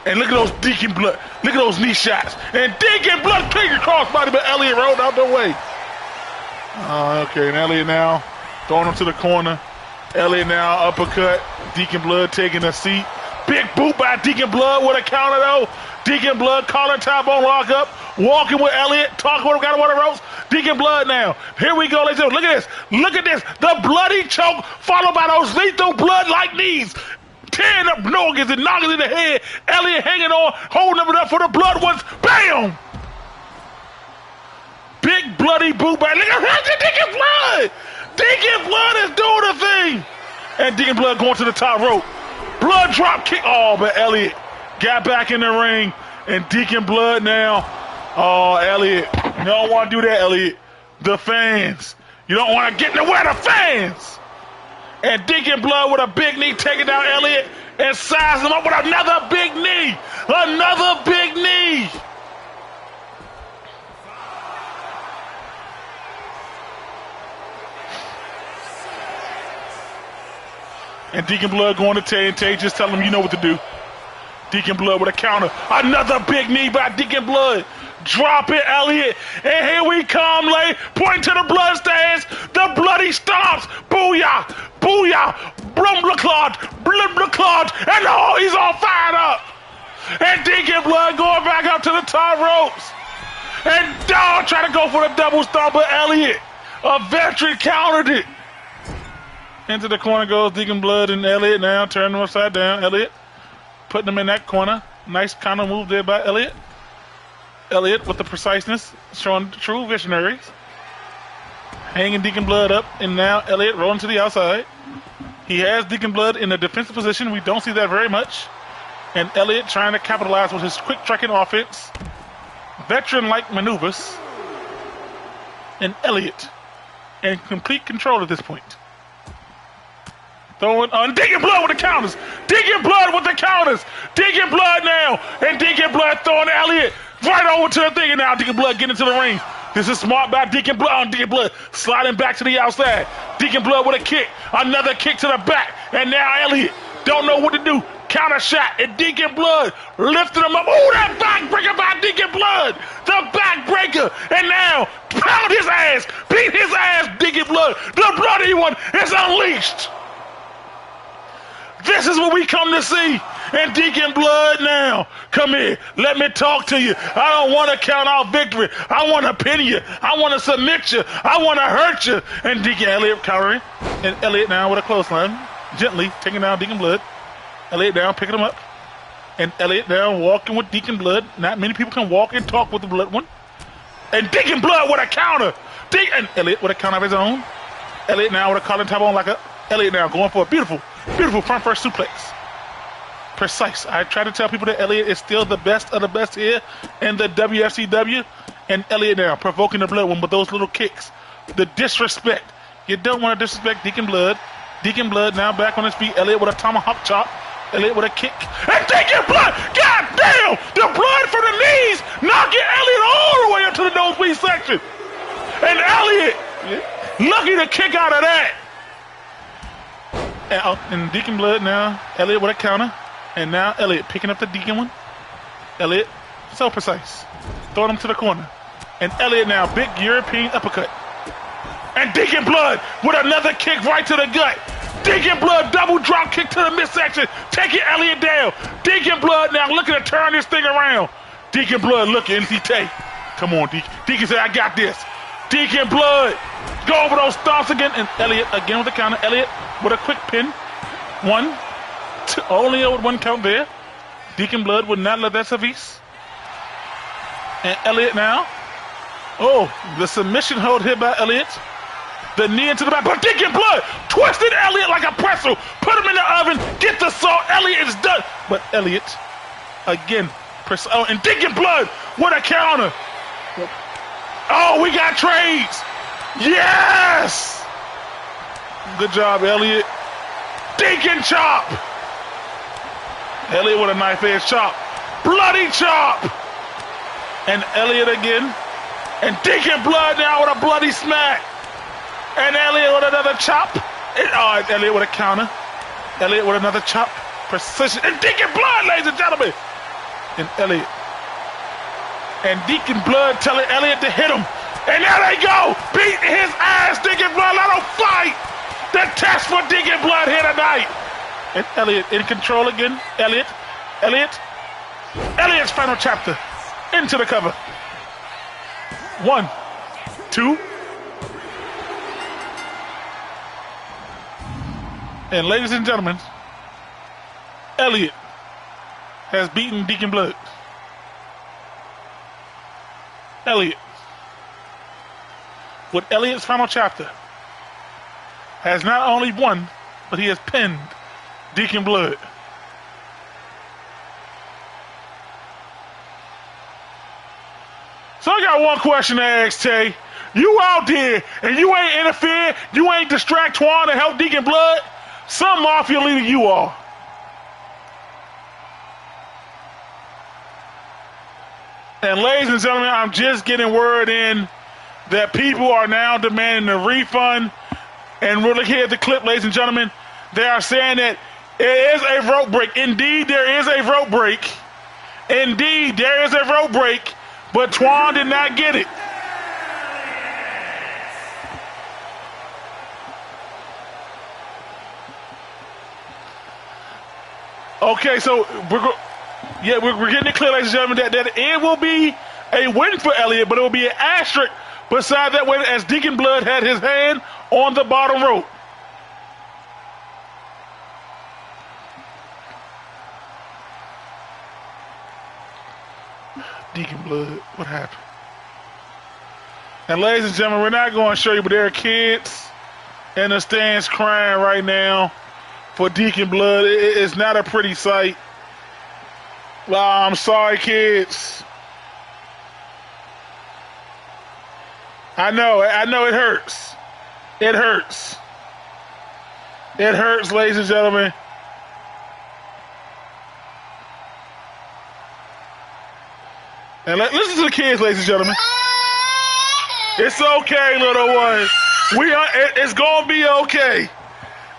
And look at those Deacon Blood. Look at those knee shots. And Deacon Blood kicking crossbody, but Elliott rolled out the way. Okay, and Elliott now throwing him to the corner. Elliott now uppercut. Deacon Blood taking a seat. Big boot by Deacon Blood with a counter though. Deacon Blood calling top on lock up. Walking with Elliott. Talking with him. Got him on the ropes. Deacon Blood now. Here we go, ladies and gentlemen. Look at this. Look at this. The bloody choke followed by those lethal blood-like knees. Tearing up noggins and noggins in the head. Elliott hanging on. Holding it up for the blood ones. Bam! Big bloody boot back. Look at Deacon Blood. Deacon Blood is doing the thing. And Deacon Blood going to the top rope. Blood drop kick. Oh, but Elliott got back in the ring. And Deacon Blood now. Oh, Elliott. You don't want to do that, Elliott. The fans. You don't want to get in the way of the fans. And Deacon Blood with a big knee taking down Elliott and sizing him up with another big knee. Another big knee. And Deacon Blood going to Tay, just tell him you know what to do. Deacon Blood with a counter. Another big knee by Deacon Blood. Drop it, Elliott. And here we come, lay. Pointing to the blood stains. The bloody stomps. Booyah. Booyah. Blood clot. And oh, he's all fired up. And Deacon Blood going back up to the top ropes. And Dog trying to go for the double stomp, but Elliott, a veteran, countered it. Into the corner goes Deacon Blood and Elliott now, turning him upside down. Elliott putting him in that corner. Nice counter move there by Elliott. Elliott with the preciseness, showing true visionaries. Hanging Deacon Blood up, and now Elliott rolling to the outside. He has Deacon Blood in a defensive position. We don't see that very much. And Elliott trying to capitalize with his quick tracking offense. Veteran-like maneuvers. And Elliott in complete control at this point. Throwing on Deacon Blood with the counters. Deacon Blood with the counters. Deacon Blood now. And Deacon Blood throwing Elliott right over to the thing. And now Deacon Blood getting into the ring. This is smart by Deacon Blood. On Deacon Blood sliding back to the outside. Deacon Blood with a kick. Another kick to the back. And now Elliott don't know what to do. Counter shot. And Deacon Blood lifting him up. Oh, that backbreaker by Deacon Blood. The backbreaker. And now pound his ass. Beat his ass, Deacon Blood. The bloody one is unleashed. This is what we come to see. And Deacon Blood now. Come here. Let me talk to you. I don't want to count out victory. I want to pin you. I want to submit you. I want to hurt you. And Deacon Elliott countering. And Elliott now with a clothesline. Gently taking down Deacon Blood. Elliott down, picking him up. And Elliott down walking with Deacon Blood. Not many people can walk and talk with the blood one. And Deacon Blood with a counter. And Elliott with a counter of his own. Elliott now with a collar top on like a. Elliott now going for a beautiful front first suplex. Precise. I try to tell people that Elliott is still the best of the best here in the WFCW. And Elliott now provoking the blood one with those little kicks. The disrespect. You don't want to disrespect Deacon Blood. Deacon Blood now back on his feet. Elliott with a tomahawk chop. Elliott with a kick. And Deacon Blood! God damn! The blood from the knees knocking Elliott all the way up to the nosebleed section. And Elliott lucky to kick out of that. And Deacon Blood now, Elliott with a counter. And now Elliott picking up the Deacon one. Elliott, so precise. Throwing him to the corner. And Elliott now, big European uppercut. And Deacon Blood with another kick right to the gut. Deacon Blood double drop kick to the midsection. Taking Elliott down. Deacon Blood now looking to turn this thing around. Deacon Blood looking, NCT. Come on, Deacon. Deacon said, I got this. Deacon Blood. Go over those stomps again. And Elliott again with the counter. Elliott with a quick pin. 1, 2, only with 1 count there. Deacon Blood would not let that suffice. And Elliott now. Oh, the submission hold here by Elliott. The knee into the back. But Deacon Blood twisted Elliott like a pretzel. Put him in the oven. Get the salt. Elliott is done. But Elliott, again, and Deacon Blood with a counter. Oh, we got trades. Yes! Good job, Elliott. Deacon chop. Elliott with a knife edge chop. Bloody chop. And Elliott again. And Deacon Blood now with a bloody smack. And Elliott with another chop. And Elliott with a counter. Elliott with another chop. Precision. And Deacon Blood, ladies and gentlemen. And Elliott. And Deacon Blood telling Elliott to hit him. And there they go. Beating his ass, Deacon Blood. Let him fight. The test for Deacon Blood here tonight. And Elliott in control again. Elliott. Elliott's final chapter. Into the cover. 1, 2. And ladies and gentlemen, Elliott has beaten Deacon Blood. Elliott, with Elliott's final chapter, has not only won, but he has pinned Deacon Blood. So I got one question to ask, Tay. You out there and you ain't interfere, you ain't distract Twan to help Deacon Blood? Some mafia leader you are. And ladies and gentlemen, I'm just getting word in that people are now demanding a refund. And we're looking at the clip, ladies and gentlemen. They are saying that it is a rope break. Indeed, there is a rope break. Indeed, there is a rope break. But Twan did not get it. Okay, so we're getting it clear, ladies and gentlemen, that it will be a win for Elliott, but it will be an asterisk beside that win as Deacon Blood had his hand on the bottom rope. Deacon Blood, what happened? And ladies and gentlemen, we're not going to show you, but there are kids in the stands crying right now for Deacon Blood. It's not a pretty sight. Well, I'm sorry, kids. I know it hurts. It hurts. It hurts, ladies and gentlemen. And listen to the kids, ladies and gentlemen. It's okay, little one. It's gonna be okay.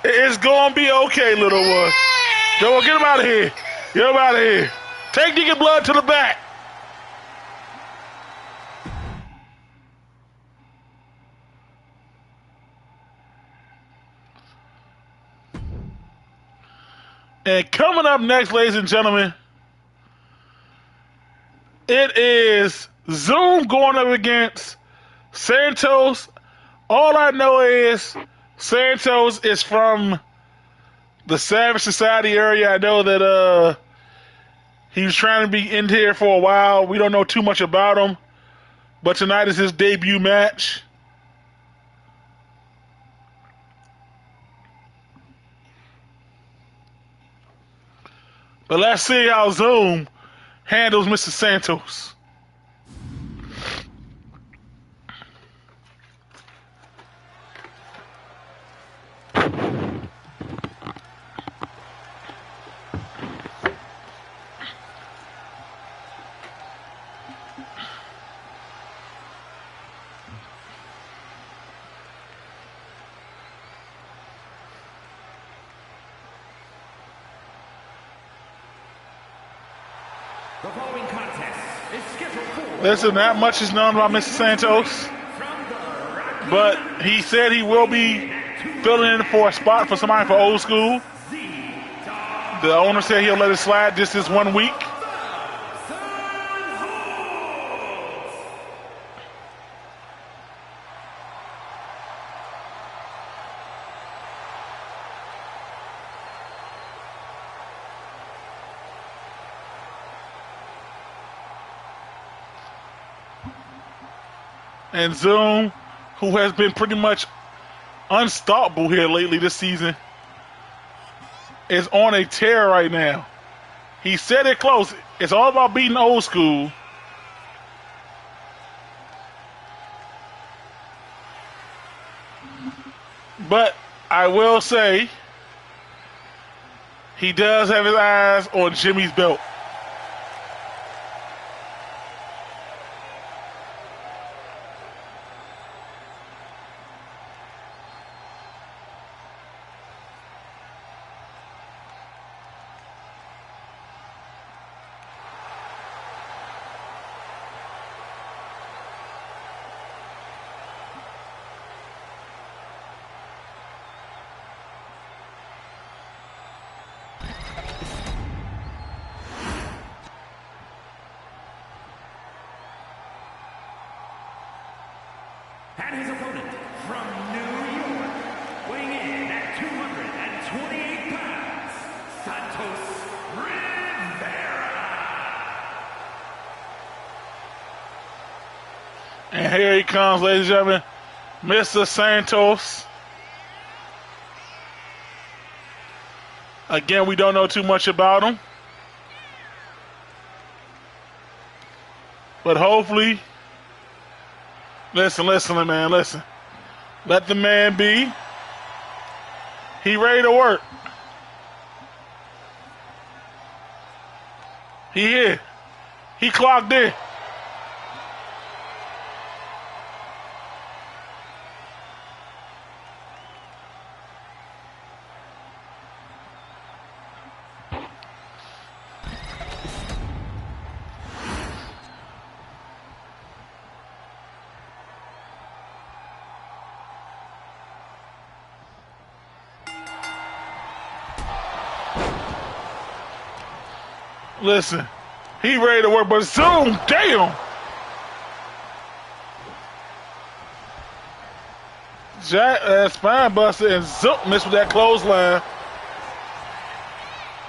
It's gonna be okay, little one. Go on, get him out of here. Get him out of here. Take Deacon Blood to the back. And coming up next, ladies and gentlemen, it is Zoom going up against Santos. All I know is Santos is from the Savage Society area. I know that he was trying to be in here for a while. We don't know too much about him. But tonight is his debut match. But let's see how Zoom handles Mr. Santos. The following contest is scheduled for... Listen, not much is known about Mr. Santos, but he said he will be filling in for a spot for somebody for old school. The owner said he'll let it slide just this 1 week. And Zoom, who has been pretty much unstoppable here lately this season, is on a tear right now. He said it close. It's all about beating old school. But I will say, he does have his eyes on Jimmy's belt. And his opponent from New York, weighing in at 228 pounds, Santos Rivera. And here he comes, ladies and gentlemen, Mr. Santos. Again, we don't know too much about him. But hopefully, listen, man, listen. Let the man be. He ready to work. He here. He clocked in. Listen, he ready to work, but Zoom, damn. Jack, spine buster, and Zoom missed with that clothesline.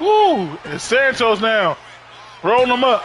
Woo, and Santos now rolling him up.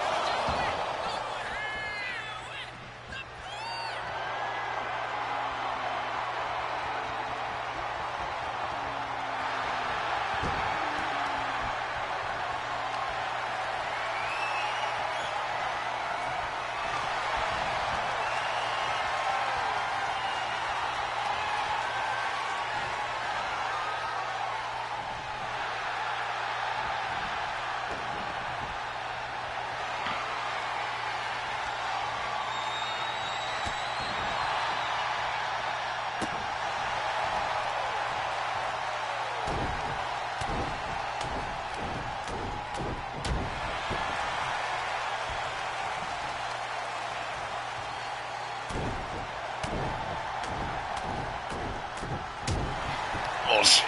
Oh, shit.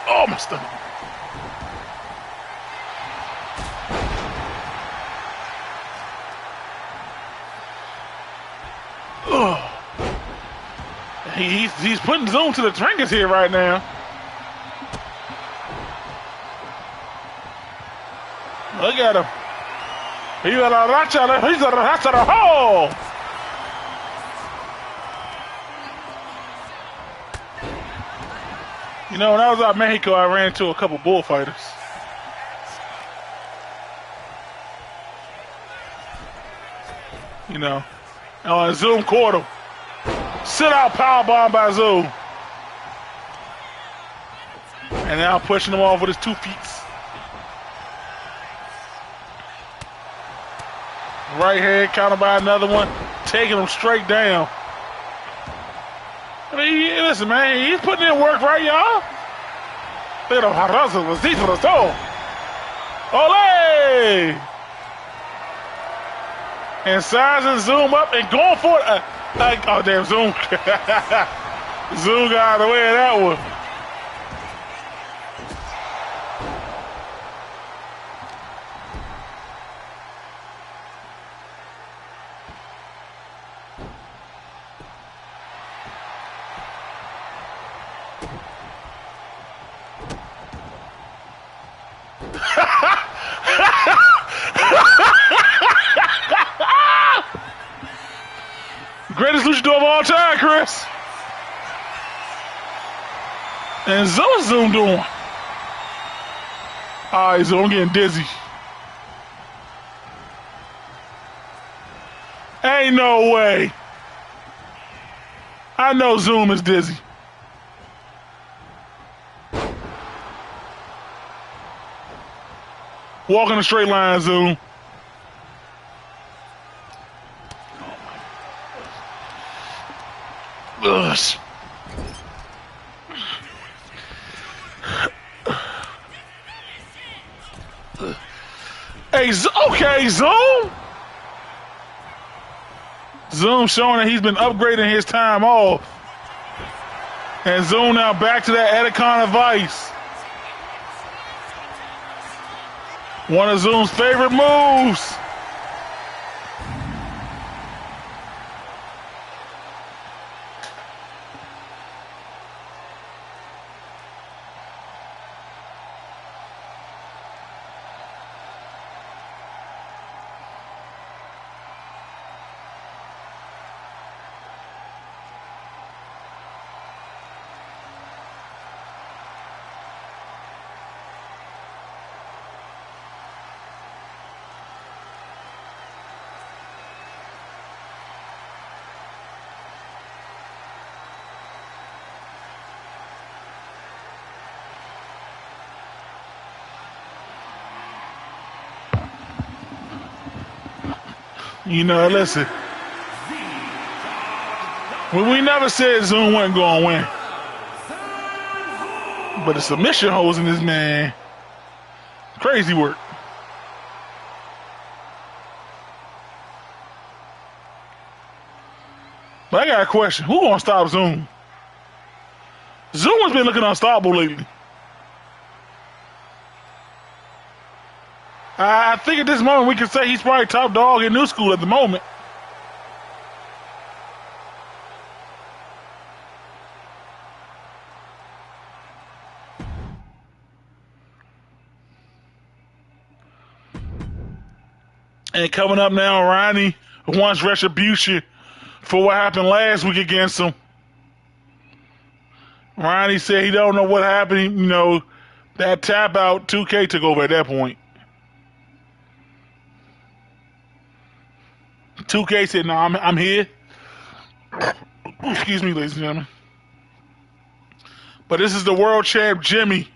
Oh, my stomach. Oh. He's putting Zoom to the trinkets here right now. Look at him. He's a racha the hole. You know, when I was out in Mexico, I ran into a couple bullfighters. You know, and Zoom caught him. Sit out powerbomb by Zoom. And now pushing him off with his 2 feet. Right hand countered by another one, taking him straight down. I mean, listen, man, he's putting in work, right, y'all? Look at him. Ole! And sizing Zoom up and going for it. Oh, damn, Zoom. Zoom got out of the way of that one. Greatest luchador of all time, Chris. And Zoom doing. All right, Zoom getting dizzy. Ain't no way. I know Zoom is dizzy. Walk in a straight line, Zoom. Ugh. Hey, okay, Zoom. Zoom showing that he's been upgrading his time off. And Zoom now back to that Anaconda Vice. One of Zoom's favorite moves. You know, listen. We never said Zoom wasn't going to win. But the submission holes in this man. Crazy work. But I got a question. Who going to stop Zoom? Zoom has been looking unstoppable lately. I think at this moment we can say he's probably top dog in New School at the moment. And coming up now, Ronnie wants retribution for what happened last week against him. Ronnie said he don't know what happened. You know, that tap out, 2K took over at that point. 2K said, no, I'm here. Excuse me, ladies and gentlemen. But this is the world champ, Jimmy.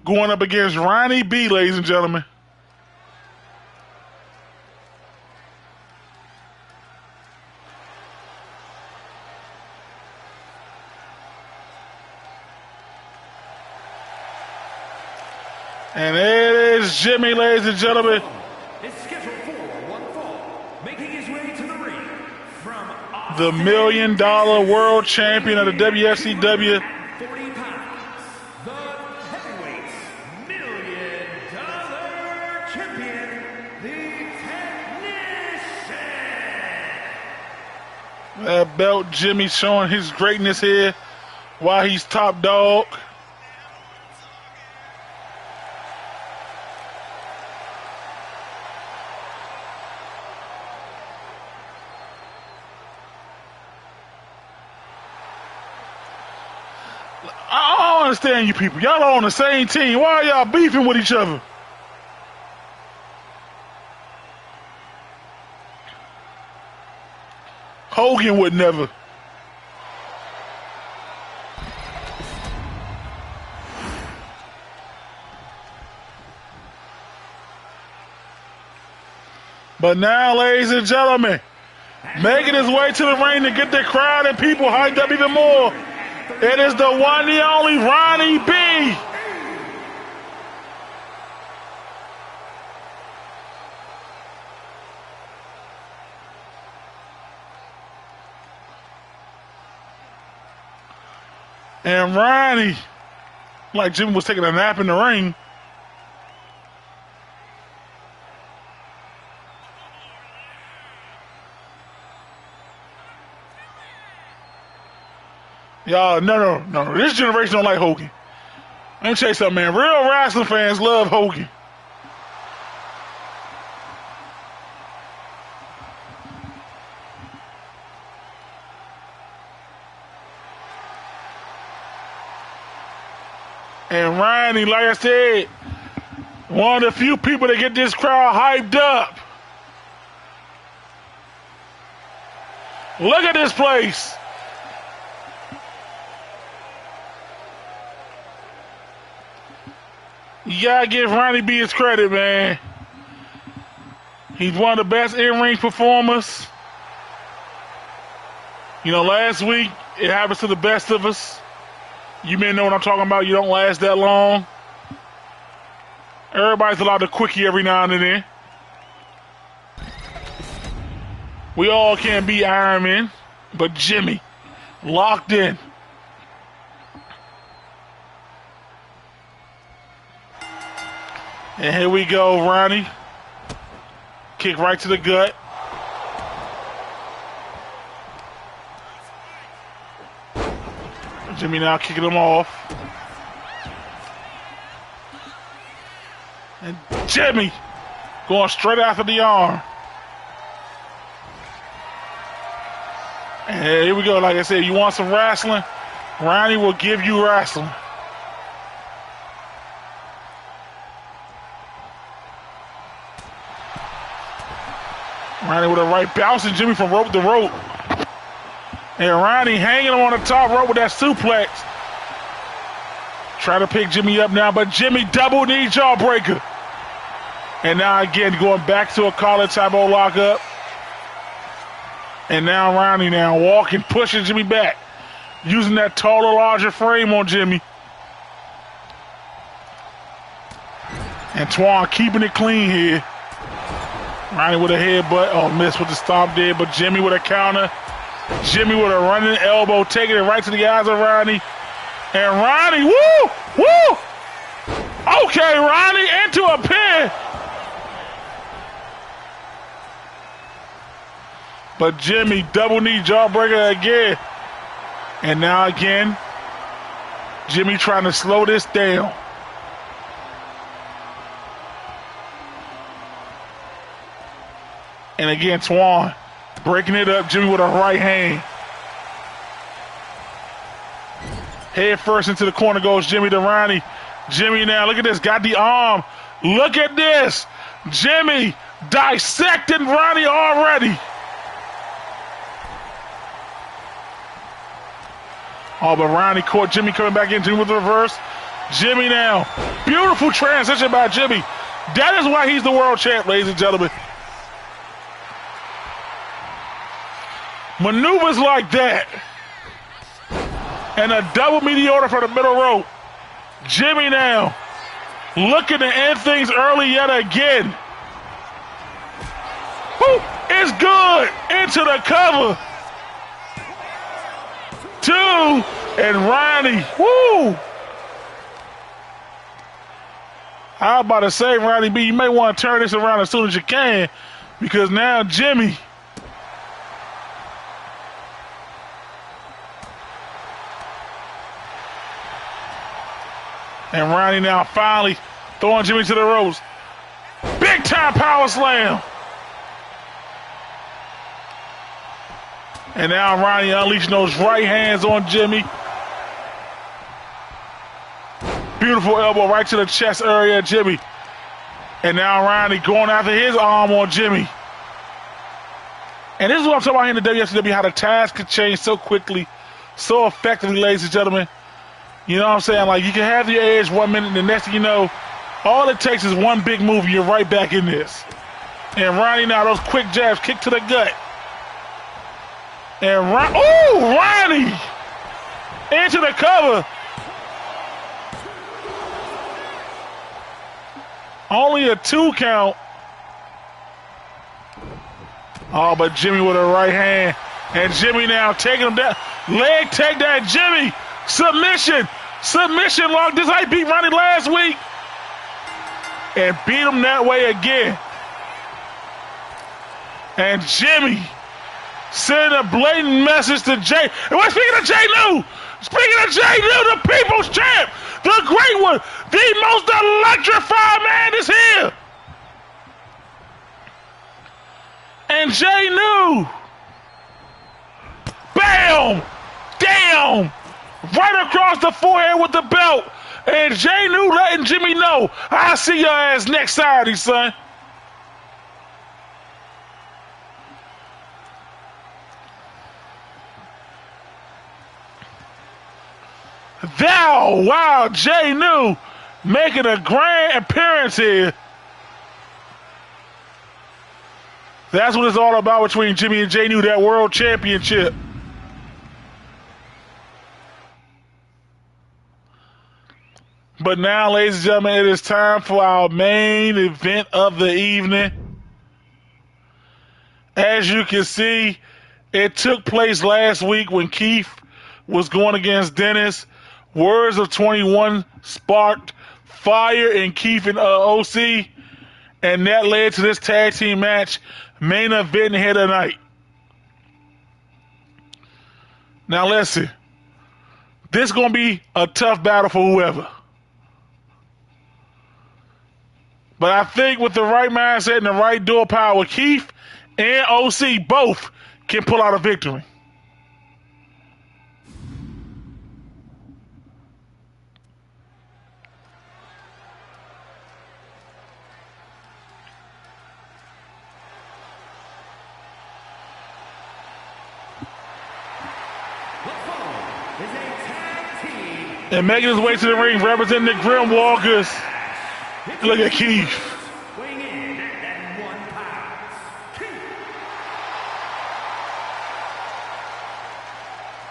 Going up against Ronnie B, ladies and gentlemen. And it is Jimmy, ladies and gentlemen. It's scheduled for one fall, making his way to the ring from the $1 million world champion of the WFCW. 40 pounds, the heavyweight $1 million champion, the Technician. That belt, Jimmy showing his greatness here while he's top dog. I don't understand you people. Y'all are on the same team. Why are y'all beefing with each other? Hogan would never. But now, ladies and gentlemen, making his way to the ring to get the crowd and people hyped up even more. It is the one, the only Ronnie B. And Ronnie, like Jimmy was taking a nap in the ring. Y'all, no. This generation don't like Hogan. Let me tell you something, man. Real wrestling fans love Hogan. And Ronnie, like I said, one of the few people that get this crowd hyped up. Look at this place. You gotta give Ronnie B his credit, man. He's one of the best in-ring performers. You know, last week, it happens to the best of us. You men know what I'm talking about. You don't last that long. Everybody's allowed to quickie every now and then. We all can't be Iron Man, but Jimmy, locked in. And here we go, Ronnie. Kick right to the gut. Jimmy now kicking him off. And Jimmy going straight after the arm. And here we go. Like I said, you want some wrestling? Ronnie will give you wrestling. Ronnie with a right, bouncing Jimmy from rope to rope. And Ronnie hanging him on the top rope with that suplex. Try to pick Jimmy up now, but Jimmy double knee jawbreaker. And now again going back to a collar type of lockup. And now Ronnie now walking, pushing Jimmy back. Using that taller, larger frame on Jimmy. Antoine keeping it clean here. Ronnie with a headbutt. Oh, missed with the stomp there, but Jimmy with a counter. Jimmy with a running elbow, taking it right to the eyes of Ronnie. And Ronnie, woo! Woo! Okay, Ronnie into a pin. But Jimmy, double knee jawbreaker again. And now again, Jimmy trying to slow this down. And again, Twan breaking it up. Jimmy with a right hand. Head first into the corner goes Jimmy to Ronnie. Jimmy now, look at this, got the arm. Look at this. Jimmy dissecting Ronnie already. Oh, but Ronnie caught Jimmy coming back into with the reverse. Jimmy now. Beautiful transition by Jimmy. That is why he's the world champ, ladies and gentlemen. Maneuvers like that. And a double meteora for the middle rope. Jimmy now looking to end things early yet again. Woo, it's good. Into the cover. 2, and Ronnie, woo! I was about to say, Ronnie B, you may want to turn this around as soon as you can, because now Jimmy. And Ronnie now finally throwing Jimmy to the ropes. Big time power slam. And now Ronnie unleashing those right hands on Jimmy. Beautiful elbow right to the chest area of Jimmy. And now Ronnie going after his arm on Jimmy. And this is what I'm talking about here in the WFCW, how the task could change so quickly, so effectively, ladies and gentlemen. You know what I'm saying? Like, you can have your edge 1 minute, and the next thing you know, all it takes is one big move, and you're right back in this. And Ronnie now, those quick jabs, kick to the gut. And Ronnie into the cover. Only a 2 count. Oh, but Jimmy with a right hand. And Jimmy now taking him down. Leg takedown, Jimmy. Submission. Submission lock. This how he beat Ronnie last week. And beat him that way again. And Jimmy sending a blatant message to Jay. And we're speaking of Jay New. Speaking of Jay New, the people's champ, the great one, the most electrified man is here. And Jay New, bam, down, right across the forehead with the belt. And Jay New letting Jimmy know, I'll see your ass next Saturday, son. Wow, Jay New making a grand appearance here. That's what it's all about between Jimmy and Jay New, that world championship. But now, ladies and gentlemen, it is time for our main event of the evening. As you can see, it took place last week when Keith was going against Dennis. Words of 21 sparked fire in Keith and OC, and that led to this tag team match, main event here tonight. Now listen, this is going to be a tough battle for whoever. But I think with the right mindset and the right dual power, Keith and OC both can pull out a victory. The following is a tag team And making his way to the ring, representing the Grim Walkers. Look at Keith. Weighing in at 1 pound,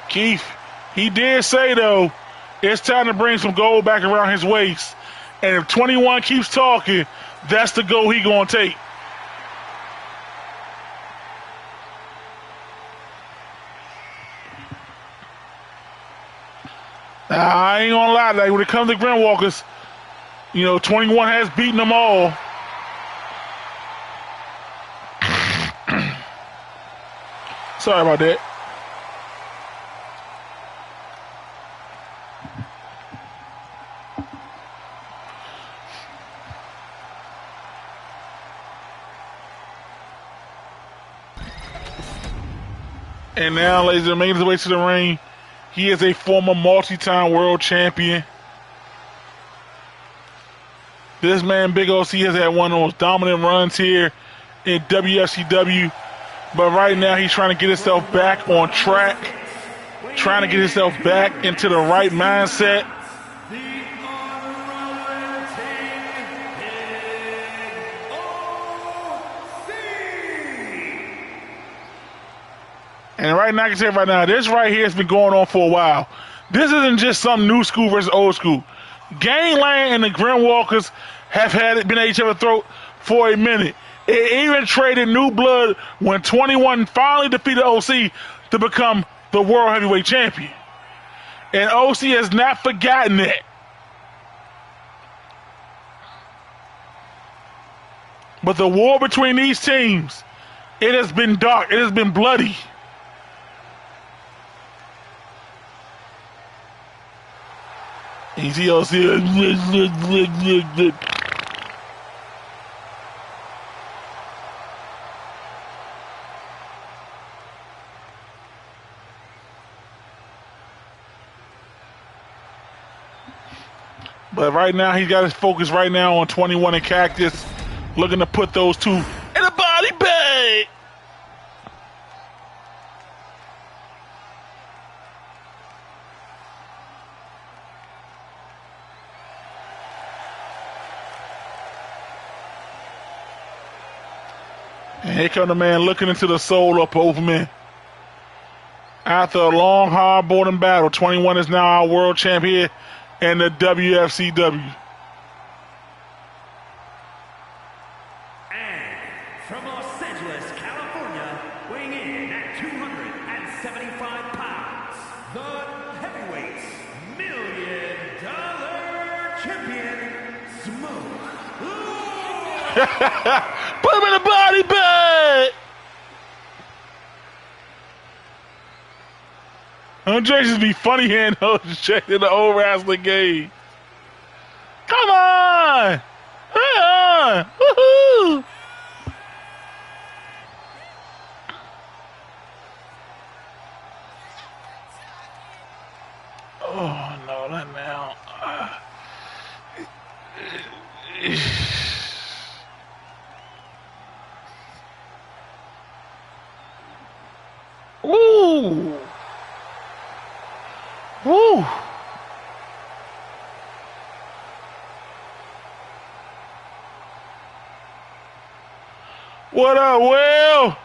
Keith, he did say, though, it's time to bring some gold back around his waist. And if 21 keeps talking, that's the goal he gonna take. Now, I ain't gonna lie, like when it comes to Grim Walkers, you know, 21 has beaten them all. Sorry about that. And now, ladies and gentlemen, making his way to the ring, he is a former multi-time world champion. This man, Big OC, has had one of those dominant runs here in WFCW. But right now, he's trying to get himself back on track, trying to get himself back into the right mindset. And right now, I can say right now, this right here has been going on for a while. This isn't just some new school versus old school. Gangland and the Grim Walkers have been at each other's throat for a minute. It even traded new blood when 21 finally defeated OC to become the World Heavyweight Champion. And OC has not forgotten that. But the war between these teams, it has been dark. It has been bloody. Easy OC. But right now, he's got his focus right now on 21 and Cactus, looking to put those two in a body bag. And here come the man looking into the soul of both men. After a long, hard-boarding battle, 21 is now our world champion in the WFCW. and from Los Angeles, California, weighing in at 275 pounds, the heavyweight $1 million champion, Smoke. Put him in the body bag. Them Jasons be funny hearing those checks in the old wrestling game. Come on! Come on! Woohoo! Oh, no, not now. Ooh! Woo! What up, Will?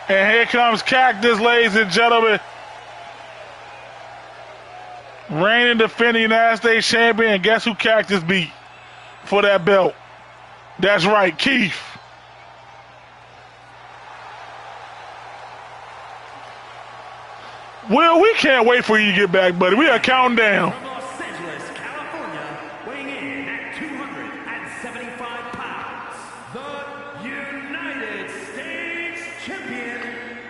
And here comes Cactus, ladies and gentlemen. Reigning defending United States champion. And guess who Cactus beat for that belt? That's right, Keith. Will, we can't wait for you to get back, buddy. We are counting down. From Los Angeles, California, weighing in at 275 pounds, the United States champion,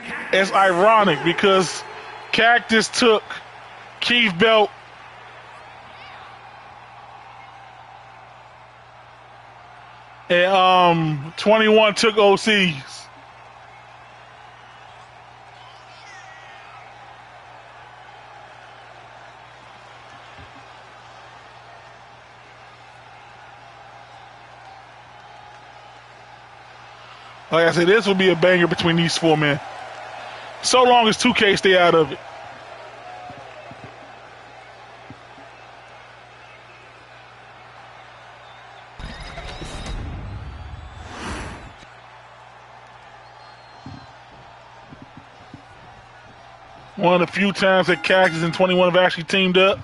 Cactus. It's ironic because Cactus took Keith's belt and 21 took OC's. Like I said, this will be a banger between these four men. So long as 2K stay out of it. One of the few times that Cactus and 21 have actually teamed up.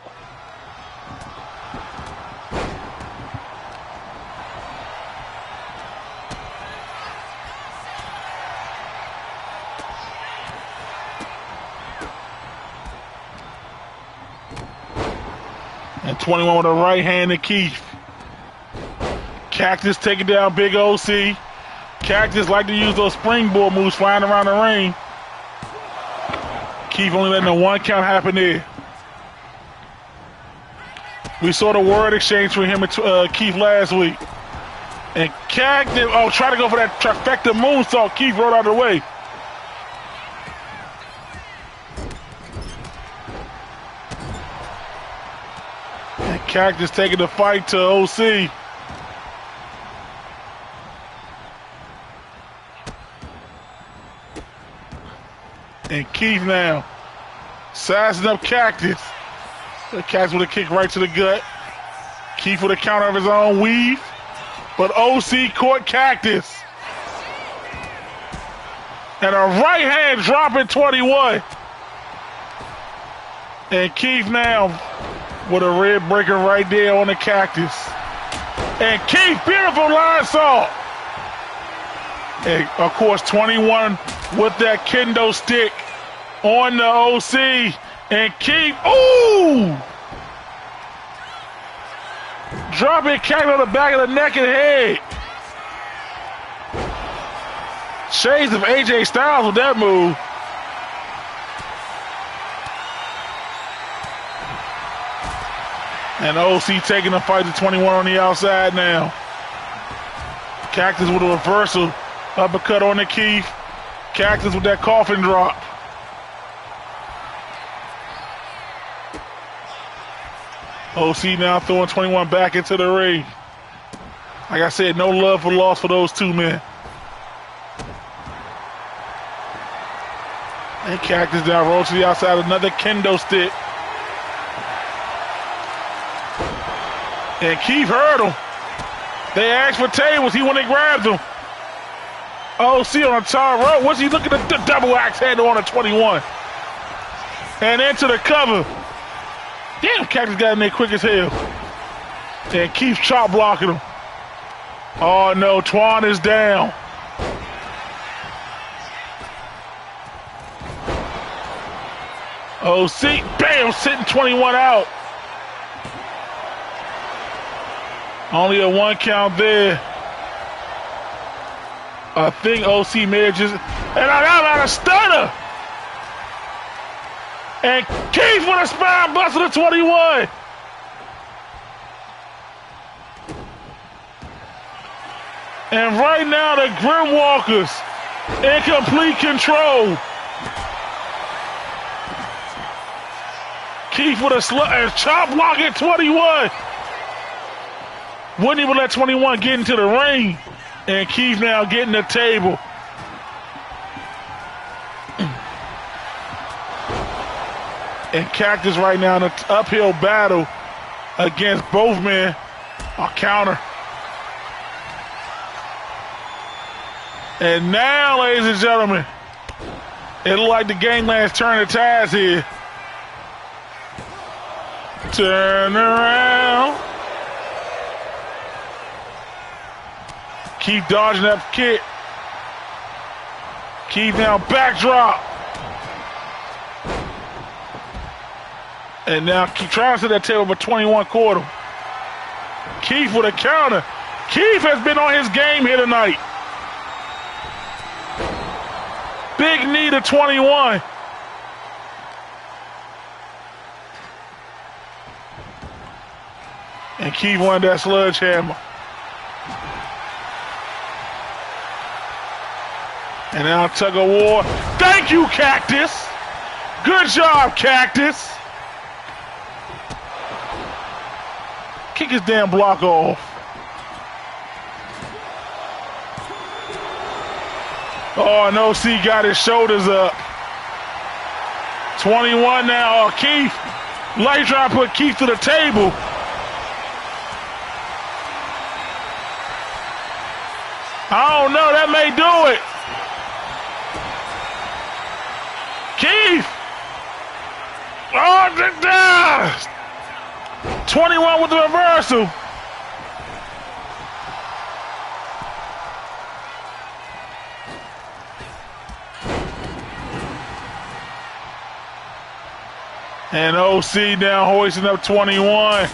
And 21 with a right hand to Keith. Cactus taking down Big OC. Cactus like to use those springboard moves flying around the ring. Keith only letting the one count happen there. We saw the word exchange between him and Keith last week. And Cactus, try to go for that trifecta moonsault. Keith rolled out of the way. And Cactus taking the fight to OC. And Keith now sizing up Cactus. Cactus with a kick right to the gut. Keith with a counter of his own weave. But OC caught Cactus. And a right hand dropping 21. And Keith now with a red breaker right there on the Cactus. And Keith, beautiful line saw. And of course, 21 with that kendo stick on the OC. And Keith, ooh! Dropping Cactus on the back of the neck and head. Shades of AJ Styles with that move. And OC taking the fight to 21 on the outside now. Cactus with a reversal. Uppercut on the Keith. Cactus with that coffin drop. OC now throwing 21 back into the ring. Like I said, no love for loss for those two men. And Cactus down, rolls to the outside, another kendo stick. And Keith heard him. They asked for tables, he went and grabbed them. OC on the top rope. What's he looking at? The double axe handle on a 21. And into the cover. Damn, Cactus got in there quick as hell. And Keith chop blocking him. Oh no, Twan is down. OC, bam, sitting 21 out. Only a one count there. I think OC may have just, and I got a stunner. And Keith with a spine buster to 21. And right now the Grim Walkers in complete control. Keith with a chop block at 21. Wouldn't even let 21 get into the ring. And Keith now getting the table. And Cactus right now in an uphill battle against both men. A counter. And now, ladies and gentlemen, it looks like the gangland's turning the tides here. Turn around. Keep dodging that kick. Keep now backdrop. And now keep trying to set that table, but 21 caught him. Keith with a counter. Keith has been on his game here tonight. Big knee to 21. And Keith wanted that sledgehammer. And now tug of war. Thank you, Cactus. Good job, Cactus. Kick his damn block off. Oh, and OC got his shoulders up. 21 now. Keith. Light trying to put Keith to the table. I don't know. That may do it. Keith. Oh, 21 with the reversal. And OC now hoisting up 21.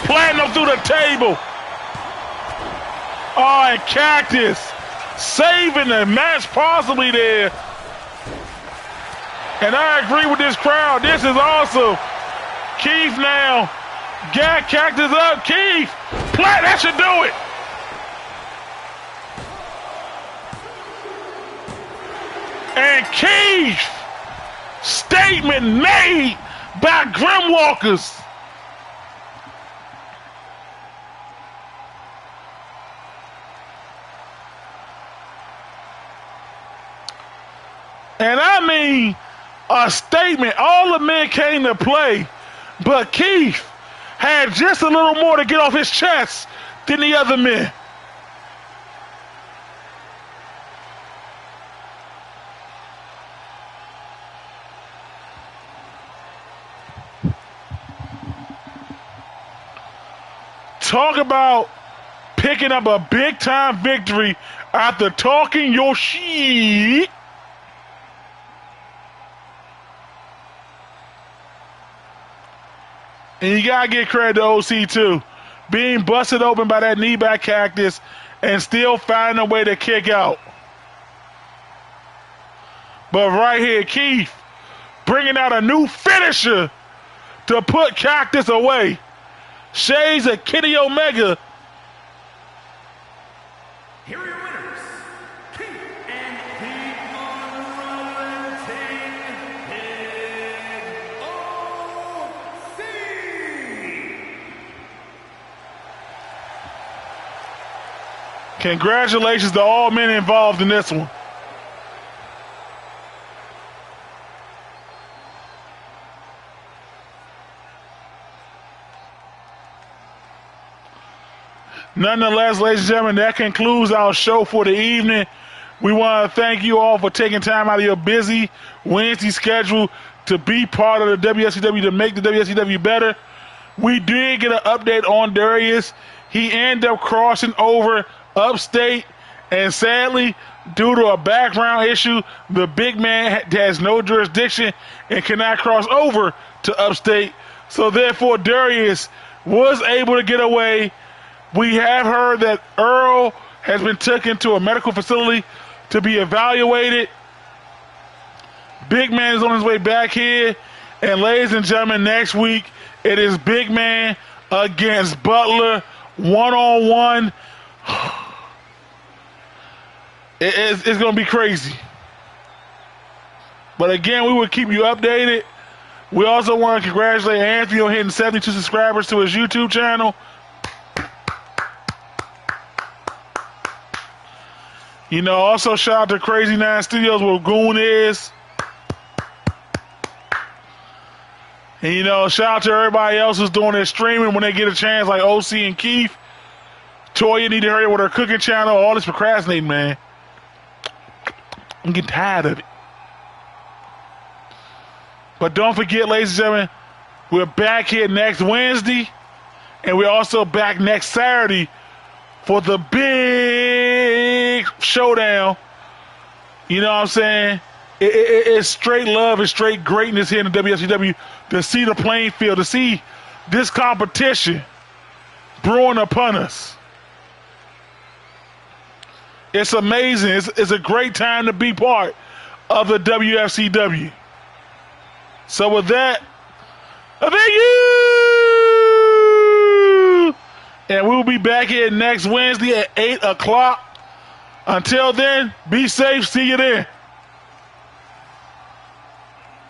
Platinum through the table. Oh, and Cactus saving the match possibly there. And I agree with this crowd. This is awesome. Keith now. Got Cactus up. Keith. That should do it. And Keith. Statement made by Grimwalkers. And I mean, a statement. All the men came to play, but Keith had just a little more to get off his chest than the other men. Talk about picking up a big-time victory after talking your shit. And you got to give credit to OC, too. Being busted open by that knee by Cactus and still finding a way to kick out. But right here, Keith bringing out a new finisher to put Cactus away. Shades of Kenny Omega. Here are your winners, Keith and the Unrelenting Big OC. Congratulations to all men involved in this one. Nonetheless, ladies and gentlemen, that concludes our show for the evening. We want to thank you all for taking time out of your busy Wednesday schedule to be part of the WFCW, to make the WFCW better. We did get an update on Darius. He ended up crossing over upstate, and sadly, due to a background issue, the big man has no jurisdiction and cannot cross over to upstate. So therefore, Darius was able to get away. We have heard that Earl has been taken to a medical facility to be evaluated. Big Man is on his way back here. And ladies and gentlemen, next week, it is Big Man against Butler, one-on-one. It's going to be crazy. But again, we will keep you updated. We also want to congratulate Anthony on hitting 72 subscribers to his YouTube channel. You know, also shout out to Crazy 9 Studios where Goon is. And, you know, shout out to everybody else who's doing their streaming when they get a chance, like OC and Keith. Toya need to hurry up with her cooking channel. All this procrastinating, man. I'm getting tired of it. But don't forget, ladies and gentlemen, we're back here next Wednesday. And we're also back next Saturday for the big showdown. You know what I'm saying? It's straight love and straight greatness here in the WFCW to see the playing field, to see this competition brewing upon us. It's amazing. It's a great time to be part of the WFCW. So with that, thank you! And we'll be back here next Wednesday at 8 o'clock. Until then, be safe. See you then.